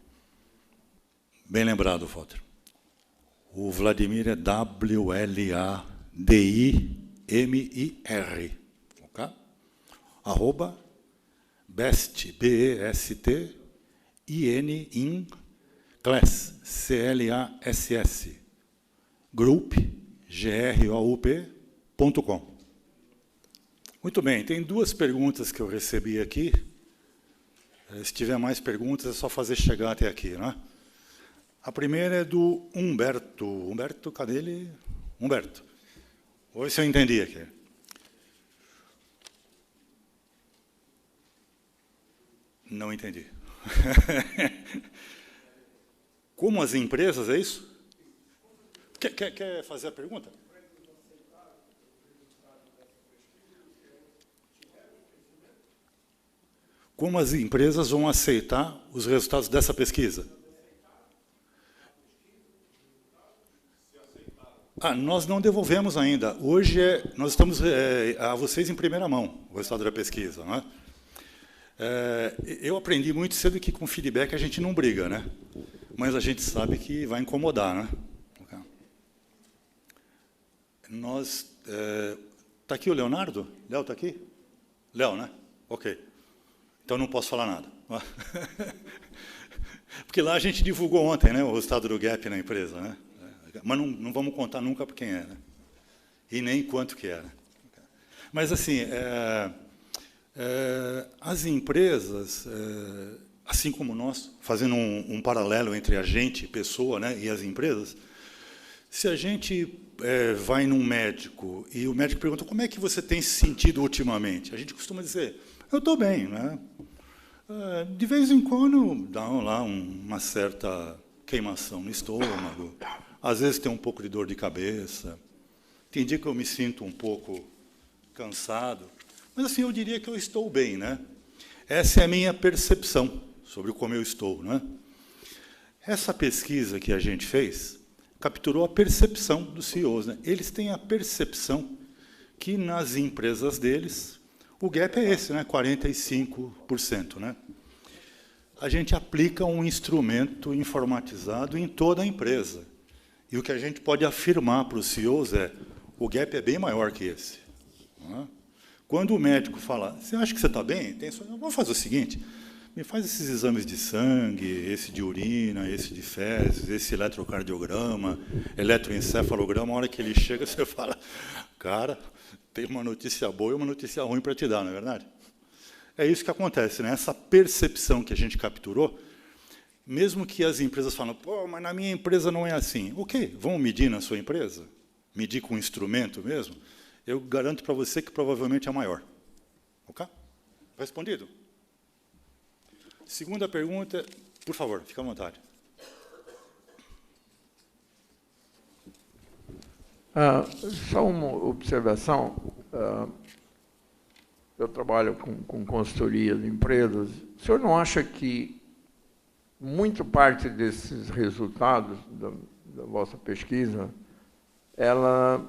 S2: Bem lembrado, Walter. O Vladimir é WLADIMIR. Ok? @best, BEST, in class, CLASS, group, GROUP.com. Muito bem, tem duas perguntas que eu recebi aqui. Se tiver mais perguntas, é só fazer chegar até aqui, né? A primeira é do Humberto. Humberto, cadê ele? Humberto. Oi, se eu entendi aqui. Não entendi. Como as empresas, é isso? Quer fazer a pergunta? Como as empresas vão aceitar os resultados dessa pesquisa? Nós não devolvemos ainda. Hoje nós estamos a vocês em primeira mão o resultado da pesquisa, né? Eu aprendi muito cedo que com feedback a gente não briga, né? Mas a gente sabe que vai incomodar, né? Está aqui o Leonardo? Léo está aqui? Léo, né? Ok. Então não posso falar nada. Porque lá a gente divulgou ontem, né, o resultado do gap na empresa, né? Mas não vamos contar nunca para quem é, né? E nem quanto que era. Mas, assim, as empresas, assim como nós, fazendo um paralelo entre a gente, pessoa, né, e as empresas, se a gente vai num médico e o médico pergunta como é que você tem se sentido ultimamente, a gente costuma dizer, eu estou bem, né? De vez em quando dá lá uma certa queimação no estômago, às vezes tem um pouco de dor de cabeça, tem dia que eu me sinto um pouco cansado, mas assim eu diria que eu estou bem, né? Essa é a minha percepção sobre como eu estou, né? Essa pesquisa que a gente fez capturou a percepção dos CEOs, né? Eles têm a percepção que nas empresas deles o gap é esse, né? 45%, né? A gente aplica um instrumento informatizado em toda a empresa. E o que a gente pode afirmar para os CEOs é o gap é bem maior que esse. Né? Quando o médico fala, você acha que você está bem? Vamos fazer o seguinte, me faz esses exames de sangue, esse de urina, esse de fezes, esse eletrocardiograma, eletroencefalograma, a hora que ele chega, você fala, cara, tem uma notícia boa e uma notícia ruim para te dar, não é verdade? É isso que acontece, né? Essa percepção que a gente capturou, mesmo que as empresas falam, pô, mas na minha empresa não é assim. Ok, vamos medir na sua empresa? Medir com instrumento mesmo? Eu garanto para você que provavelmente é maior. Ok? Respondido? Segunda pergunta Por favor, fique à vontade.
S3: Só uma observação. Eu trabalho com consultoria de empresas. O senhor não acha que muito parte desses resultados da vossa pesquisa, ela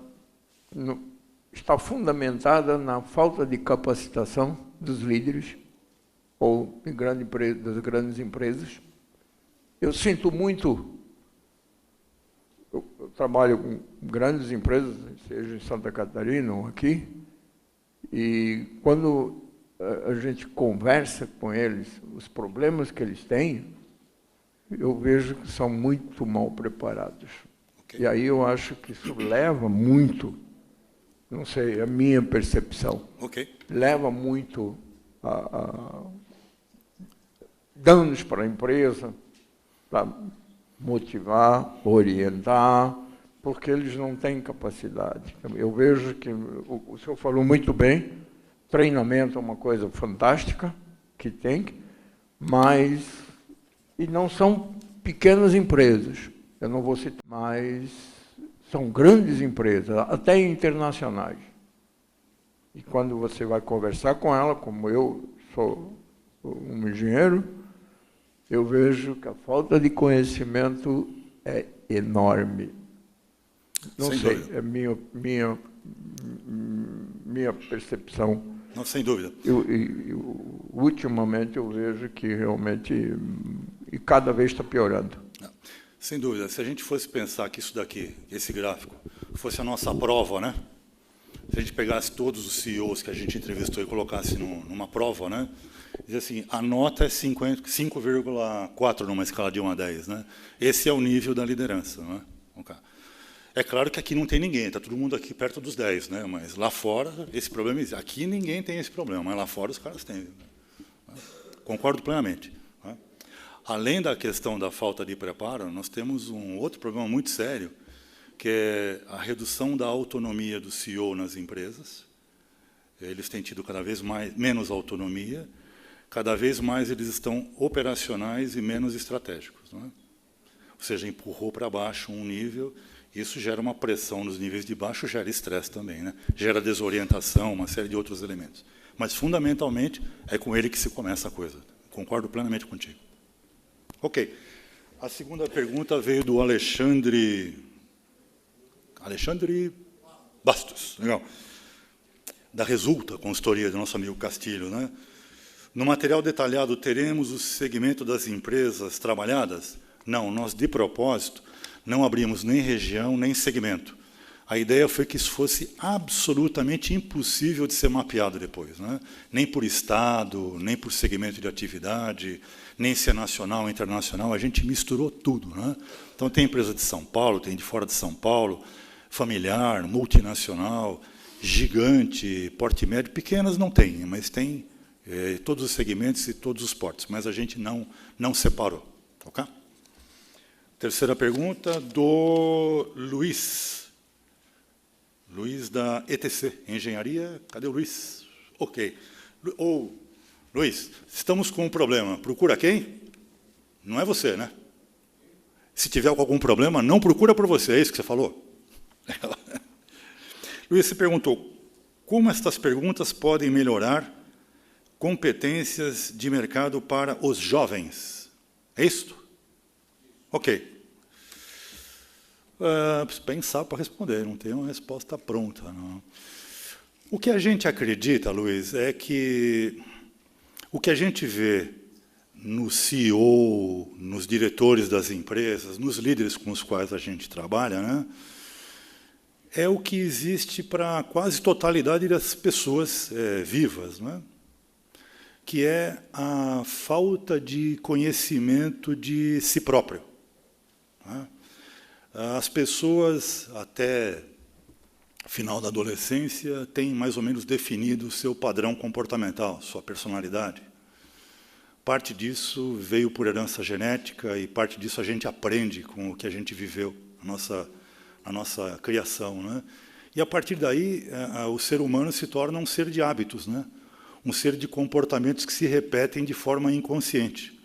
S3: está fundamentada na falta de capacitação dos líderes ou das grandes empresas? Eu sinto muito. Eu trabalho com grandes empresas, seja em Santa Catarina ou aqui, e quando a gente conversa com eles, os problemas que eles têm, eu vejo que são muito mal preparados. Okay. E aí eu acho que isso leva muito, não sei, é a minha percepção, leva muito a danos para a empresa, para motivar, orientar, porque eles não têm capacidade. Eu vejo que o senhor falou muito bem, treinamento é uma coisa fantástica, que tem, mas e não são pequenas empresas, eu não vou citar, mas são grandes empresas, até internacionais. E quando você vai conversar com ela, como eu sou um engenheiro, eu vejo que a falta de conhecimento é enorme. Não sei, dúvida. É minha percepção.
S2: Não, sem dúvida.
S3: Ultimamente eu vejo que realmente, e cada vez está piorando.
S2: Não, sem dúvida. Se a gente fosse pensar que isso daqui, esse gráfico, fosse a nossa prova, né? Se a gente pegasse todos os CEOs que a gente entrevistou e colocasse numa prova, né? Diz assim, a nota é 5,4 numa escala de 1 a 10. Né? Esse é o nível da liderança. Né? Okay. É claro que aqui não tem ninguém, está todo mundo aqui perto dos 10, né? Mas lá fora esse problema existe. Aqui ninguém tem esse problema, mas lá fora os caras têm. Né? Concordo plenamente. Né? Além da questão da falta de preparo, nós temos um outro problema muito sério, que é a redução da autonomia do CEO nas empresas. Eles têm tido cada vez menos autonomia, cada vez mais eles estão operacionais e menos estratégicos. Não é? Ou seja, empurrou para baixo um nível, isso gera uma pressão nos níveis de baixo, gera estresse também, né? Gera desorientação, uma série de outros elementos. Mas, fundamentalmente, é com ele que se começa a coisa. Concordo plenamente contigo. Ok. A segunda pergunta veio do Alexandre Bastos. Legal. Da Resulta, consultoria do nosso amigo Castilho. Né? No material detalhado, teremos o segmento das empresas trabalhadas? Não, nós, de propósito, não abrimos nem região, nem segmento. A ideia foi que isso fosse absolutamente impossível de ser mapeado depois. Né? Nem por estado, nem por segmento de atividade, nem se é nacional ou internacional, a gente misturou tudo. Né? Então, tem empresa de São Paulo, tem de fora de São Paulo, familiar, multinacional, gigante, porte médio, pequenas não tem, mas tem todos os segmentos e todos os portes, mas a gente não separou. Okay? Terceira pergunta do Luiz. Luiz da ETC, Engenharia. Cadê o Luiz? Ok. Luiz, estamos com um problema. Procura quem? Não é você, né? Se tiver algum problema, não procura por você, é isso que você falou? Luiz, você perguntou, como estas perguntas podem melhorar competências de mercado para os jovens? É isso? Ok. Preciso pensar para responder, não tenho uma resposta pronta. Não. O que a gente acredita, Luiz, é que o que a gente vê no CEO, nos diretores das empresas, nos líderes com os quais a gente trabalha, né, é o que existe para a quase totalidade das pessoas vivas, né, que é a falta de conhecimento de si próprio. Né. As pessoas, até o final da adolescência, têm mais ou menos definido o seu padrão comportamental, sua personalidade. Parte disso veio por herança genética e parte disso a gente aprende com o que a gente viveu, a nossa criação. Né? E, a partir daí, o ser humano se torna um ser de hábitos, né? Um ser de comportamentos que se repetem de forma inconsciente.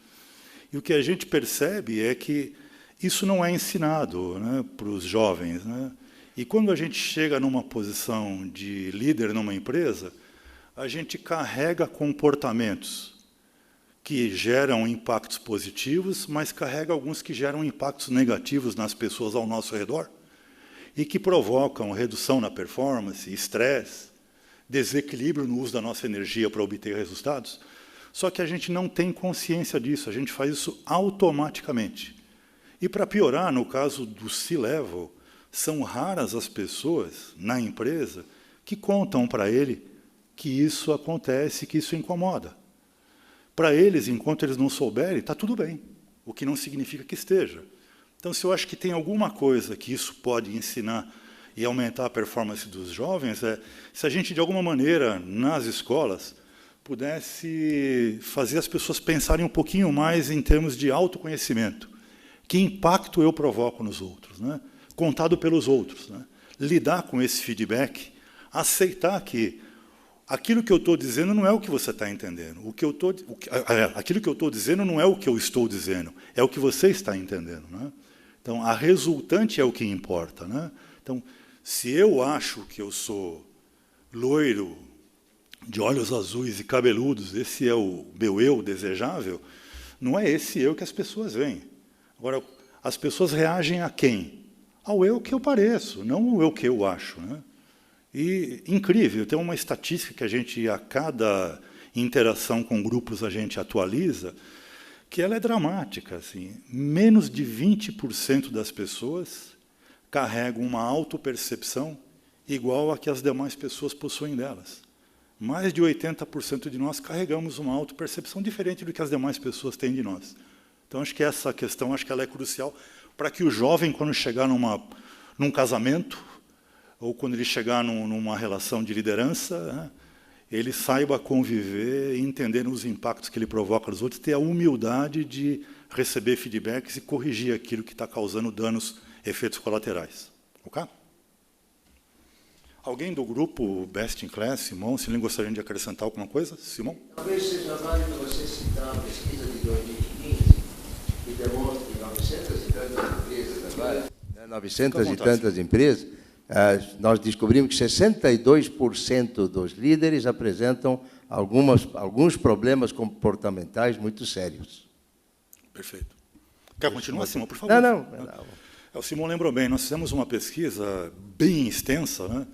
S2: E o que a gente percebe é que isso não é ensinado, né, para os jovens, né? E quando a gente chega numa posição de líder numa empresa, a gente carrega comportamentos que geram impactos positivos, mas carrega alguns que geram impactos negativos nas pessoas ao nosso redor e que provocam redução na performance, estresse, desequilíbrio no uso da nossa energia para obter resultados. Só que a gente não tem consciência disso, a gente faz isso automaticamente. E, para piorar, no caso do C-Level, são raras as pessoas na empresa que contam para ele que isso acontece, que isso incomoda. Para eles, enquanto eles não souberem, está tudo bem, o que não significa que esteja. Então, se eu acho que tem alguma coisa que isso pode ensinar e aumentar a performance dos jovens, é se a gente, de alguma maneira, nas escolas, pudesse fazer as pessoas pensarem um pouquinho mais em termos de autoconhecimento. Que impacto eu provoco nos outros, né? Contado pelos outros, né? Lidar com esse feedback, aceitar que aquilo que eu estou dizendo não é o que você está entendendo. Aquilo que eu estou dizendo não é o que eu estou dizendo, é o que você está entendendo, né? Então, a resultante é o que importa, né? Então, se eu acho que eu sou loiro, de olhos azuis e cabeludos, esse é o meu eu desejável, não é esse eu que as pessoas veem. Agora, as pessoas reagem a quem? Ao eu que eu pareço, não ao eu que eu acho, né? E, incrível, tem uma estatística que a gente, a cada interação com grupos, a gente atualiza, que ela é dramática. Assim, menos de 20% das pessoas carregam uma autopercepção igual a que as demais pessoas possuem delas. Mais de 80% de nós carregamos uma autopercepção diferente do que as demais pessoas têm de nós. Então, acho que essa questão, acho que ela é crucial para que o jovem, quando chegar num casamento, ou quando ele chegar numa relação de liderança, né, ele saiba conviver e entender os impactos que ele provoca nos outros, ter a humildade de receber feedbacks e corrigir aquilo que está causando danos, efeitos colaterais. Ok? Alguém do grupo Best in Class, Simão, se ele gostaria de acrescentar alguma coisa? Simão?
S4: Talvez seja válido você citar a pesquisa de 2015, que demonstra que 900 e tantas empresas agora, 900 e tantas empresas, nós descobrimos que 62% dos líderes apresentam alguns problemas comportamentais muito sérios.
S2: Perfeito. Quer continuar, Simão, por favor?
S4: Não.
S2: O Simão lembrou bem, nós fizemos uma pesquisa bem extensa, né?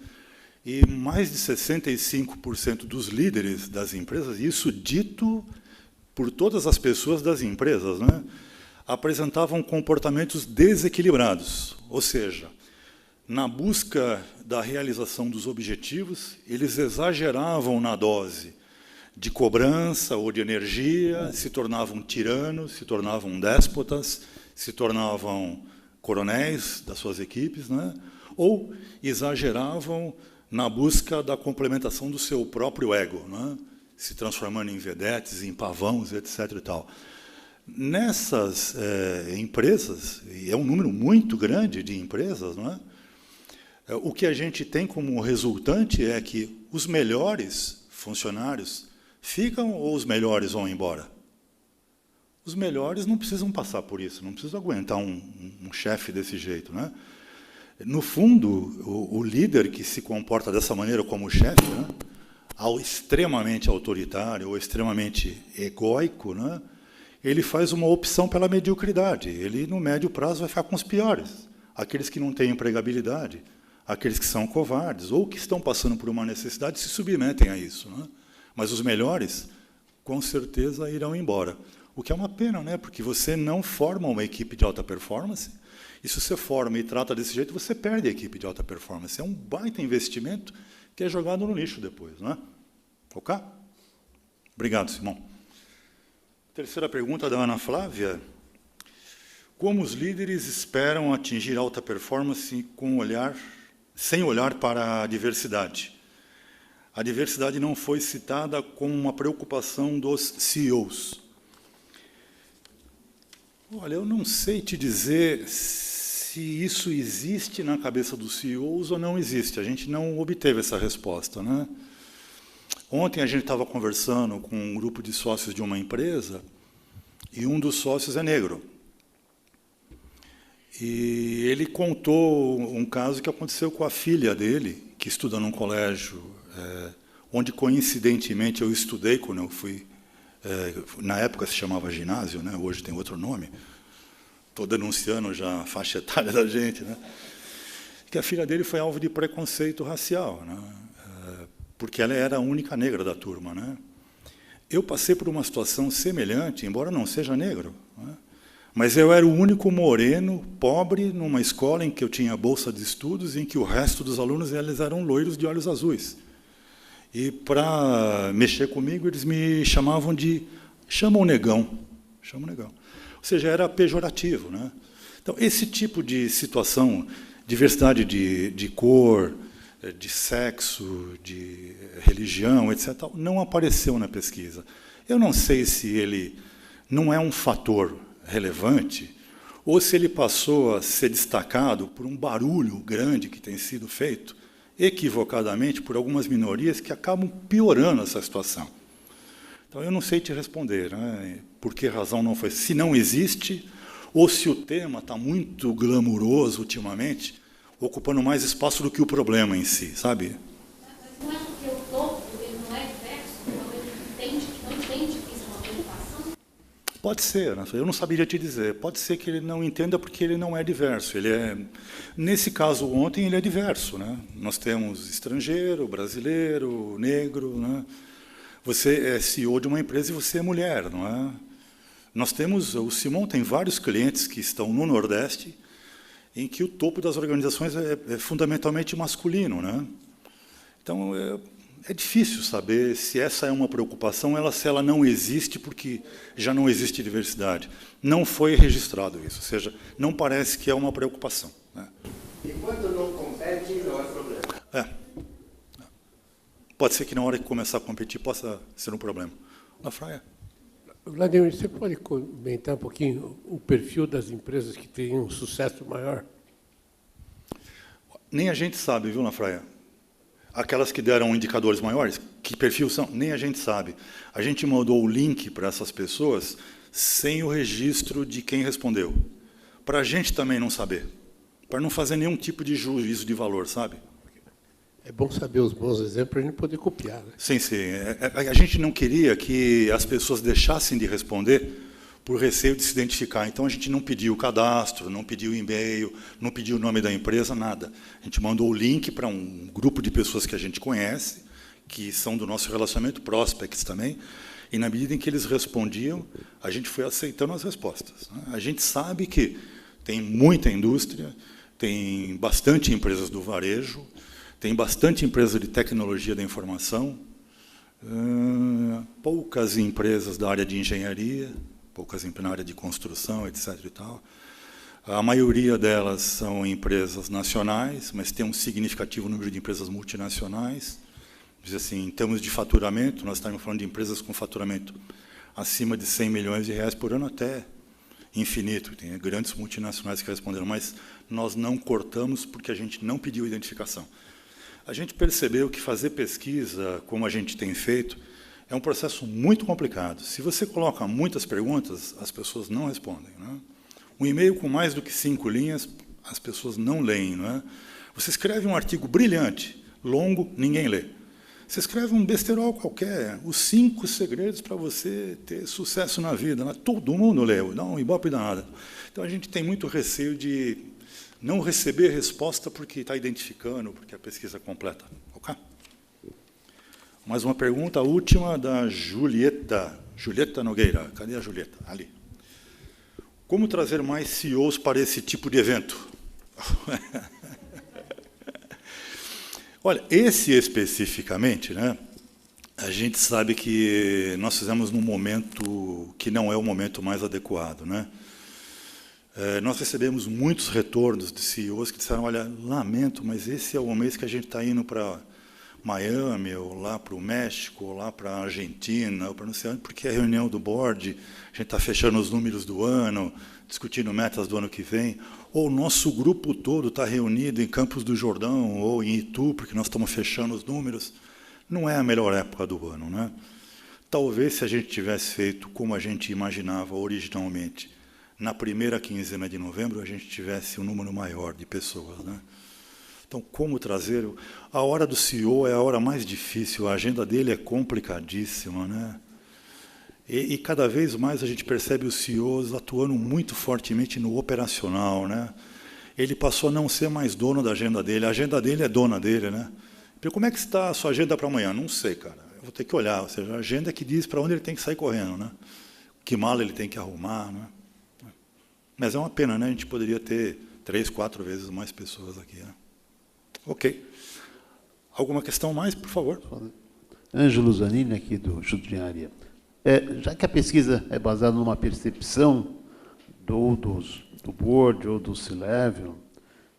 S2: E mais de 65% dos líderes das empresas, isso dito por todas as pessoas das empresas, né, apresentavam comportamentos desequilibrados, ou seja, na busca da realização dos objetivos, eles exageravam na dose de cobrança ou de energia, se tornavam tiranos, se tornavam déspotas, se tornavam coronéis das suas equipes, né, ou exageravam na busca da complementação do seu próprio ego, né, se transformando em vedetes, em pavãos, etc. E tal. Nessas empresas, e é um número muito grande de empresas, não é? O que a gente tem como resultante é que os melhores funcionários ficam ou os melhores vão embora? Os melhores não precisam passar por isso, não precisam aguentar um chefe desse jeito, né? No fundo, o líder que se comporta dessa maneira como chefe, né, ao extremamente autoritário ou extremamente egóico, né, ele faz uma opção pela mediocridade. Ele, no médio prazo, vai ficar com os piores. Aqueles que não têm empregabilidade, aqueles que são covardes, ou que estão passando por uma necessidade, se submetem a isso, né? Mas os melhores, com certeza, irão embora. O que é uma pena, né? Porque você não forma uma equipe de alta performance, e se você forma e trata desse jeito, você perde a equipe de alta performance. É um baita investimento que é jogado no lixo depois, não é? Ok? Obrigado, Simão. Terceira pergunta da Ana Flávia. Como os líderes esperam atingir alta performance sem olhar para a diversidade? A diversidade não foi citada como uma preocupação dos CEOs. Olha, eu não sei te dizer se isso existe na cabeça dos CEOs ou não existe. A gente não obteve essa resposta, né? Ontem a gente estava conversando com um grupo de sócios de uma empresa e um dos sócios é negro. E ele contou um caso que aconteceu com a filha dele, que estuda num colégio onde, coincidentemente, eu estudei quando eu fui. Na época se chamava ginásio, né? Hoje tem outro nome. Estou denunciando já a faixa etária da gente, né? Que a filha dele foi alvo de preconceito racial, né? Porque ela era a única negra da turma, né? Eu passei por uma situação semelhante, embora não seja negro, né? Mas eu era o único moreno, pobre, numa escola em que eu tinha bolsa de estudos, em que o resto dos alunos eles eram loiros de olhos azuis. E, para mexer comigo, eles me chamavam de chama o negão. Chama o negão. Ou seja, era pejorativo, né? Então, esse tipo de situação, diversidade de cor, de sexo, de religião, etc., não apareceu na pesquisa. Eu não sei se ele não é um fator relevante, ou se ele passou a ser destacado por um barulho grande que tem sido feito, equivocadamente, por algumas minorias que acabam piorando essa situação. Então, eu não sei te responder, né, por que razão não foi. Se não existe, ou se o tema está muito glamuroso ultimamente, ocupando mais espaço do que o problema em si, sabe?
S5: Mas não é porque o topo ele não é diverso, então ele não entende que isso é uma preocupação?
S2: Pode ser, né? Eu não saberia te dizer. Pode ser que ele não entenda porque ele não é diverso. Nesse caso, ontem, ele é diverso, né? Nós temos estrangeiro, brasileiro, negro, né? Você é CEO de uma empresa e você é mulher, não é? Nós temos, o Simon tem vários clientes que estão no Nordeste, em que o topo das organizações é fundamentalmente masculino, né? Então, é difícil saber se essa é uma preocupação, se ela não existe porque já não existe diversidade. Não foi registrado isso, ou seja, não parece que é uma preocupação, né?
S4: Enquanto não compete, não é problema.
S2: Pode ser que na hora que começar a competir possa ser um problema. Na Fraia.
S6: Vladimir, você pode comentar um pouquinho o perfil das empresas que têm um sucesso maior?
S2: Nem a gente sabe, viu, na Fraia? Aquelas que deram indicadores maiores, que perfil são? Nem a gente sabe. A gente mandou o link para essas pessoas sem o registro de quem respondeu. Para a gente também não saber. Para não fazer nenhum tipo de juízo de valor, sabe?
S6: É bom saber os bons exemplos para a gente poder copiar, né?
S2: Sim, sim. A gente não queria que as pessoas deixassem de responder por receio de se identificar. Então, a gente não pediu o cadastro, não pediu o e-mail, não pediu o nome da empresa, nada. A gente mandou o link para um grupo de pessoas que a gente conhece, que são do nosso relacionamento, prospects também, e, na medida em que eles respondiam, a gente foi aceitando as respostas, né? A gente sabe que tem muita indústria, tem bastante empresas do varejo, tem bastante empresa de tecnologia da informação, poucas empresas da área de engenharia, poucas na área de construção, etc. e tal. A maioria delas são empresas nacionais, mas tem um significativo número de empresas multinacionais. Diz assim, em termos de faturamento, nós estamos falando de empresas com faturamento acima de 100 milhões de reais por ano até infinito. Tem grandes multinacionais que responderam, mas nós não cortamos porque a gente não pediu identificação. A gente percebeu que fazer pesquisa, como a gente tem feito, é um processo muito complicado. Se você coloca muitas perguntas, as pessoas não respondem, né? Um e-mail com mais do que 5 linhas, as pessoas não leem, né? Você escreve um artigo brilhante, longo, ninguém lê. Você escreve um besterol qualquer, os 5 segredos para você ter sucesso na vida, né? Todo mundo lê, dá um ibope danado. Então, a gente tem muito receio de não receber resposta porque está identificando, porque a pesquisa é completa. Ok? Mais uma pergunta, a última, da Julieta. Julieta Nogueira. Cadê a Julieta? Ali. Como trazer mais CEOs para esse tipo de evento? Olha, esse especificamente, né, a gente sabe que nós fizemos num momento que não é o momento mais adequado, né? Nós recebemos muitos retornos de CEOs que disseram, olha, lamento, mas esse é o mês que a gente está indo para Miami, ou lá para o México, ou lá para a Argentina, ou para não sei onde, porque é a reunião do board, a gente está fechando os números do ano, discutindo metas do ano que vem, ou o nosso grupo todo está reunido em Campos do Jordão, ou em Itu, porque nós estamos fechando os números. Não é a melhor época do ano, né? Talvez, se a gente tivesse feito como a gente imaginava originalmente, na primeira quinzena de novembro, a gente tivesse um número maior de pessoas, né? Então, como trazer... A hora do CEO é a hora mais difícil, a agenda dele é complicadíssima, né? E cada vez mais a gente percebe os CEOs atuando muito fortemente no operacional, né? Ele passou a não ser mais dono da agenda dele, a agenda dele é dona dele, né? Porque como é que está a sua agenda para amanhã? Não sei, cara. Eu vou ter que olhar, ou seja, a agenda é que diz para onde ele tem que sair correndo, né? Que mala ele tem que arrumar, né? Mas é uma pena, né? A gente poderia ter 3, 4 vezes mais pessoas aqui, né? Ok. Alguma questão mais, por favor?
S7: Ângelo Zanini, aqui do Instituto de Engenharia. Já que a pesquisa é baseada numa percepção do board ou do C-Level,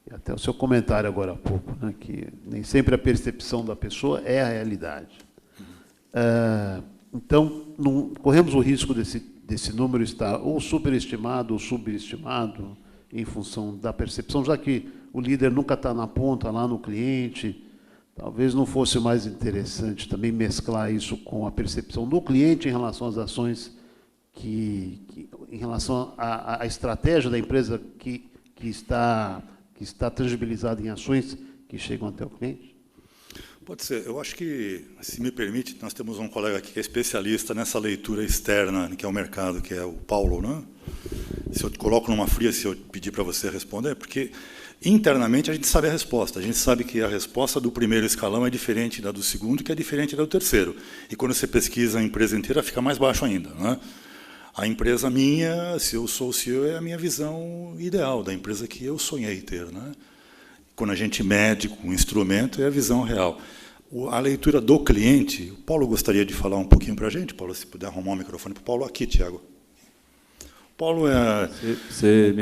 S7: e até o seu comentário agora há pouco, né, que nem sempre a percepção da pessoa é a realidade. Então, corremos o risco desse número estar ou superestimado ou subestimado em função da percepção, já que o líder nunca está na ponta, lá no cliente. Talvez não fosse mais interessante também mesclar isso com a percepção do cliente em relação às ações em relação à estratégia da empresa que está tangibilizada em ações que chegam até o cliente?
S2: Pode ser. Eu acho que, se me permite, nós temos um colega aqui que é especialista nessa leitura externa, que é o mercado, que é o Paulo, né? Se eu te coloco numa fria, se eu pedir para você responder, porque internamente a gente sabe a resposta. A gente sabe que a resposta do primeiro escalão é diferente da do segundo, que é diferente da do terceiro. E quando você pesquisa a empresa inteira, fica mais baixo ainda, né? A empresa minha, se eu sou o CEO, é a minha visão ideal da empresa que eu sonhei ter, né? Quando a gente mede com o instrumento, é a visão real. A leitura do cliente, o Paulo gostaria de falar um pouquinho para a gente. Paulo, se puder arrumar o microfone para o Paulo. Aqui, Tiago. Paulo é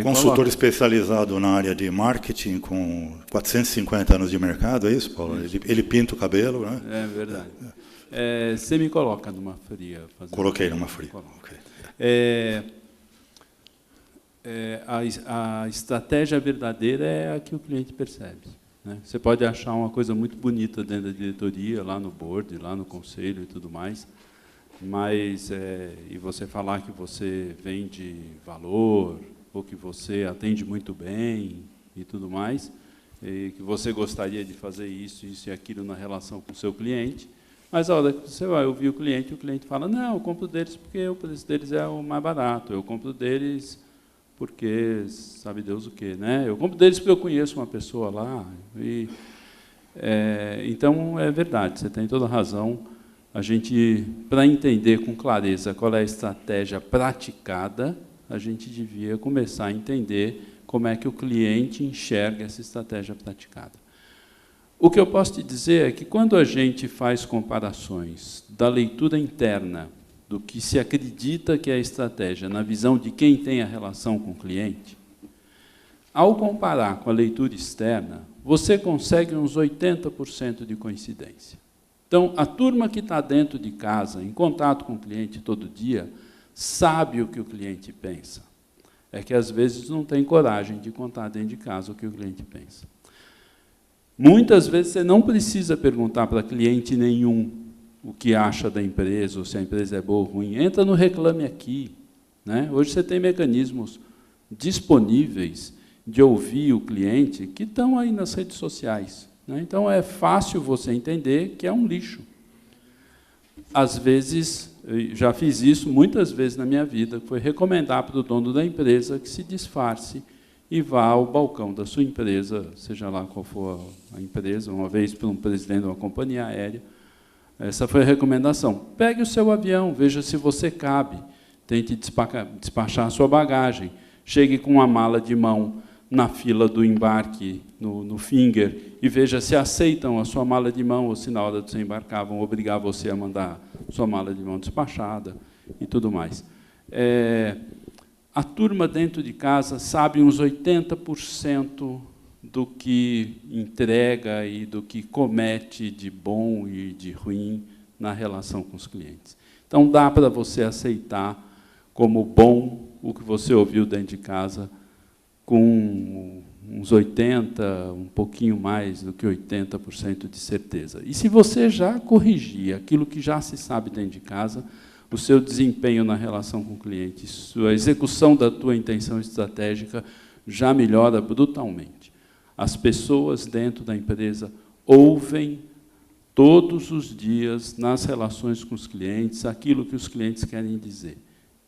S2: consultor especializado na área de marketing, com 450 anos de mercado, é isso, Paulo? Ele pinta o cabelo, né?
S8: É verdade. Você me coloca numa fria.
S2: Coloquei numa fria. Okay.
S8: A estratégia verdadeira é a que o cliente percebe, né? Você pode achar uma coisa muito bonita dentro da diretoria, lá no board, lá no conselho e tudo mais, mas e você falar que você vende valor, ou que você atende muito bem e tudo mais, e que você gostaria de fazer isso e aquilo na relação com o seu cliente, mas a hora que você vai ouvir o cliente fala, não, eu compro deles porque o preço deles é o mais barato, eu compro deles porque sabe Deus o quê, né? Eu compro deles porque eu conheço uma pessoa lá. Então, é verdade, você tem toda a razão. A gente, para entender com clareza qual é a estratégia praticada, a gente devia começar a entender como é que o cliente enxerga essa estratégia praticada. O que eu posso te dizer é que, quando a gente faz comparações da leitura interna do que se acredita que é a estratégia na visão de quem tem a relação com o cliente, ao comparar com a leitura externa, você consegue uns 80% de coincidência. Então, a turma que está dentro de casa, em contato com o cliente todo dia, sabe o que o cliente pensa. É que, às vezes, não tem coragem de contar dentro de casa o que o cliente pensa. Muitas vezes, você não precisa perguntar para cliente nenhum o que acha da empresa, ou se a empresa é boa ou ruim. Entra no Reclame Aqui, né? Hoje você tem mecanismos disponíveis de ouvir o cliente que estão aí nas redes sociais, né? Então, é fácil você entender que é um lixo. Às vezes, eu já fiz isso muitas vezes na minha vida, foi recomendar para o dono da empresa que se disfarce e vá ao balcão da sua empresa, seja lá qual for a empresa, uma vez para um presidente de uma companhia aérea. Essa foi a recomendação. Pegue o seu avião, veja se você cabe, tente despachar a sua bagagem, chegue com uma mala de mão na fila do embarque, no finger, e veja se aceitam a sua mala de mão, ou se na hora de você embarcar vão obrigar você a mandar sua mala de mão despachada e tudo mais. A turma dentro de casa sabe uns 80% do que entrega e do que comete de bom e de ruim na relação com os clientes. Então, dá para você aceitar como bom o que você ouviu dentro de casa com uns 80%, um pouquinho mais do que 80% de certeza. E se você já corrigir aquilo que já se sabe dentro de casa, o seu desempenho na relação com o cliente, a execução da tua intenção estratégica já melhora brutalmente. As pessoas dentro da empresa ouvem todos os dias, nas relações com os clientes, aquilo que os clientes querem dizer.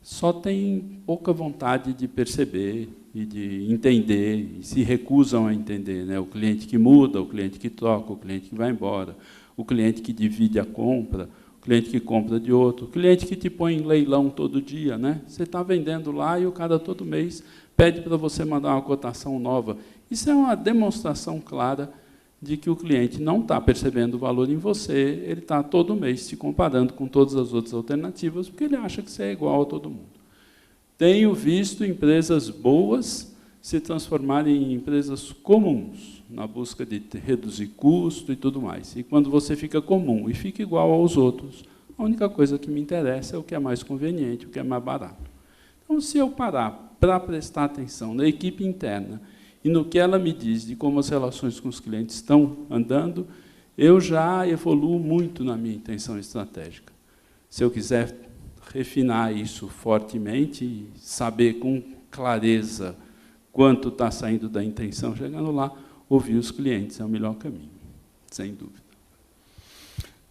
S8: Só tem pouca vontade de perceber e de entender, e se recusam a entender, né? O cliente que muda, o cliente que troca, o cliente que vai embora, o cliente que divide a compra, o cliente que compra de outro, o cliente que te põe em leilão todo dia, né? Você está vendendo lá e o cara todo mês pede para você mandar uma cotação nova. Isso é uma demonstração clara de que o cliente não está percebendo o valor em você, ele está todo mês se comparando com todas as outras alternativas, porque ele acha que você é igual a todo mundo. Tenho visto empresas boas se transformarem em empresas comuns, na busca de reduzir custo e tudo mais. E quando você fica comum e fica igual aos outros, a única coisa que me interessa é o que é mais conveniente, o que é mais barato. Então, se eu parar para prestar atenção na equipe interna e no que ela me diz de como as relações com os clientes estão andando, eu já evoluo muito na minha intenção estratégica. Se eu quiser refinar isso fortemente e saber com clareza quanto está saindo da intenção, chegando lá, ouvir os clientes é o melhor caminho, sem dúvida.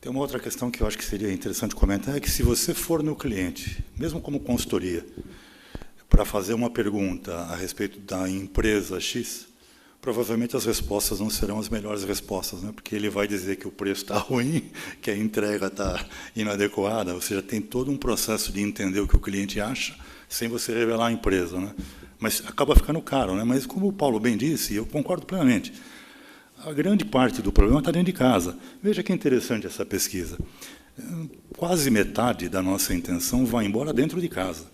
S2: Tem uma outra questão que eu acho que seria interessante comentar, é que se você for no cliente, mesmo como consultoria, para fazer uma pergunta a respeito da empresa X, provavelmente as respostas não serão as melhores respostas, né? Porque ele vai dizer que o preço está ruim, que a entrega está inadequada, ou seja, tem todo um processo de entender o que o cliente acha, sem você revelar a empresa, né? Mas acaba ficando caro, né? Mas como o Paulo bem disse, e eu concordo plenamente, a grande parte do problema está dentro de casa. Veja que interessante essa pesquisa. Quase metade da nossa intenção vai embora dentro de casa.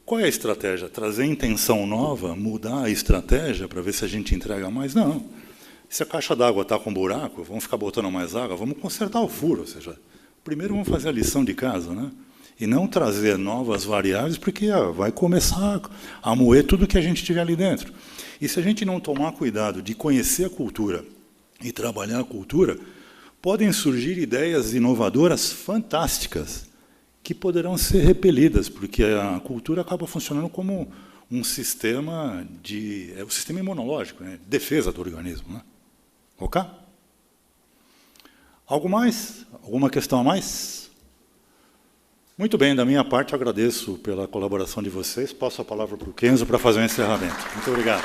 S2: Qual é a estratégia? Trazer intenção nova, mudar a estratégia para ver se a gente entrega mais? Não. Se a caixa d'água está com buraco, vamos ficar botando mais água, vamos consertar o furo. Ou seja, primeiro vamos fazer a lição de casa, né? E não trazer novas variáveis, porque vai começar a moer tudo que a gente tiver ali dentro. E se a gente não tomar cuidado de conhecer a cultura e trabalhar a cultura, podem surgir ideias inovadoras fantásticas, que poderão ser repelidas, porque a cultura acaba funcionando como um sistema o sistema imunológico, né? Defesa do organismo, né? Ok? Algo mais? Alguma questão a mais? Muito bem, da minha parte, agradeço pela colaboração de vocês. Passo a palavra para o Kenzo para fazer o encerramento. Muito obrigado.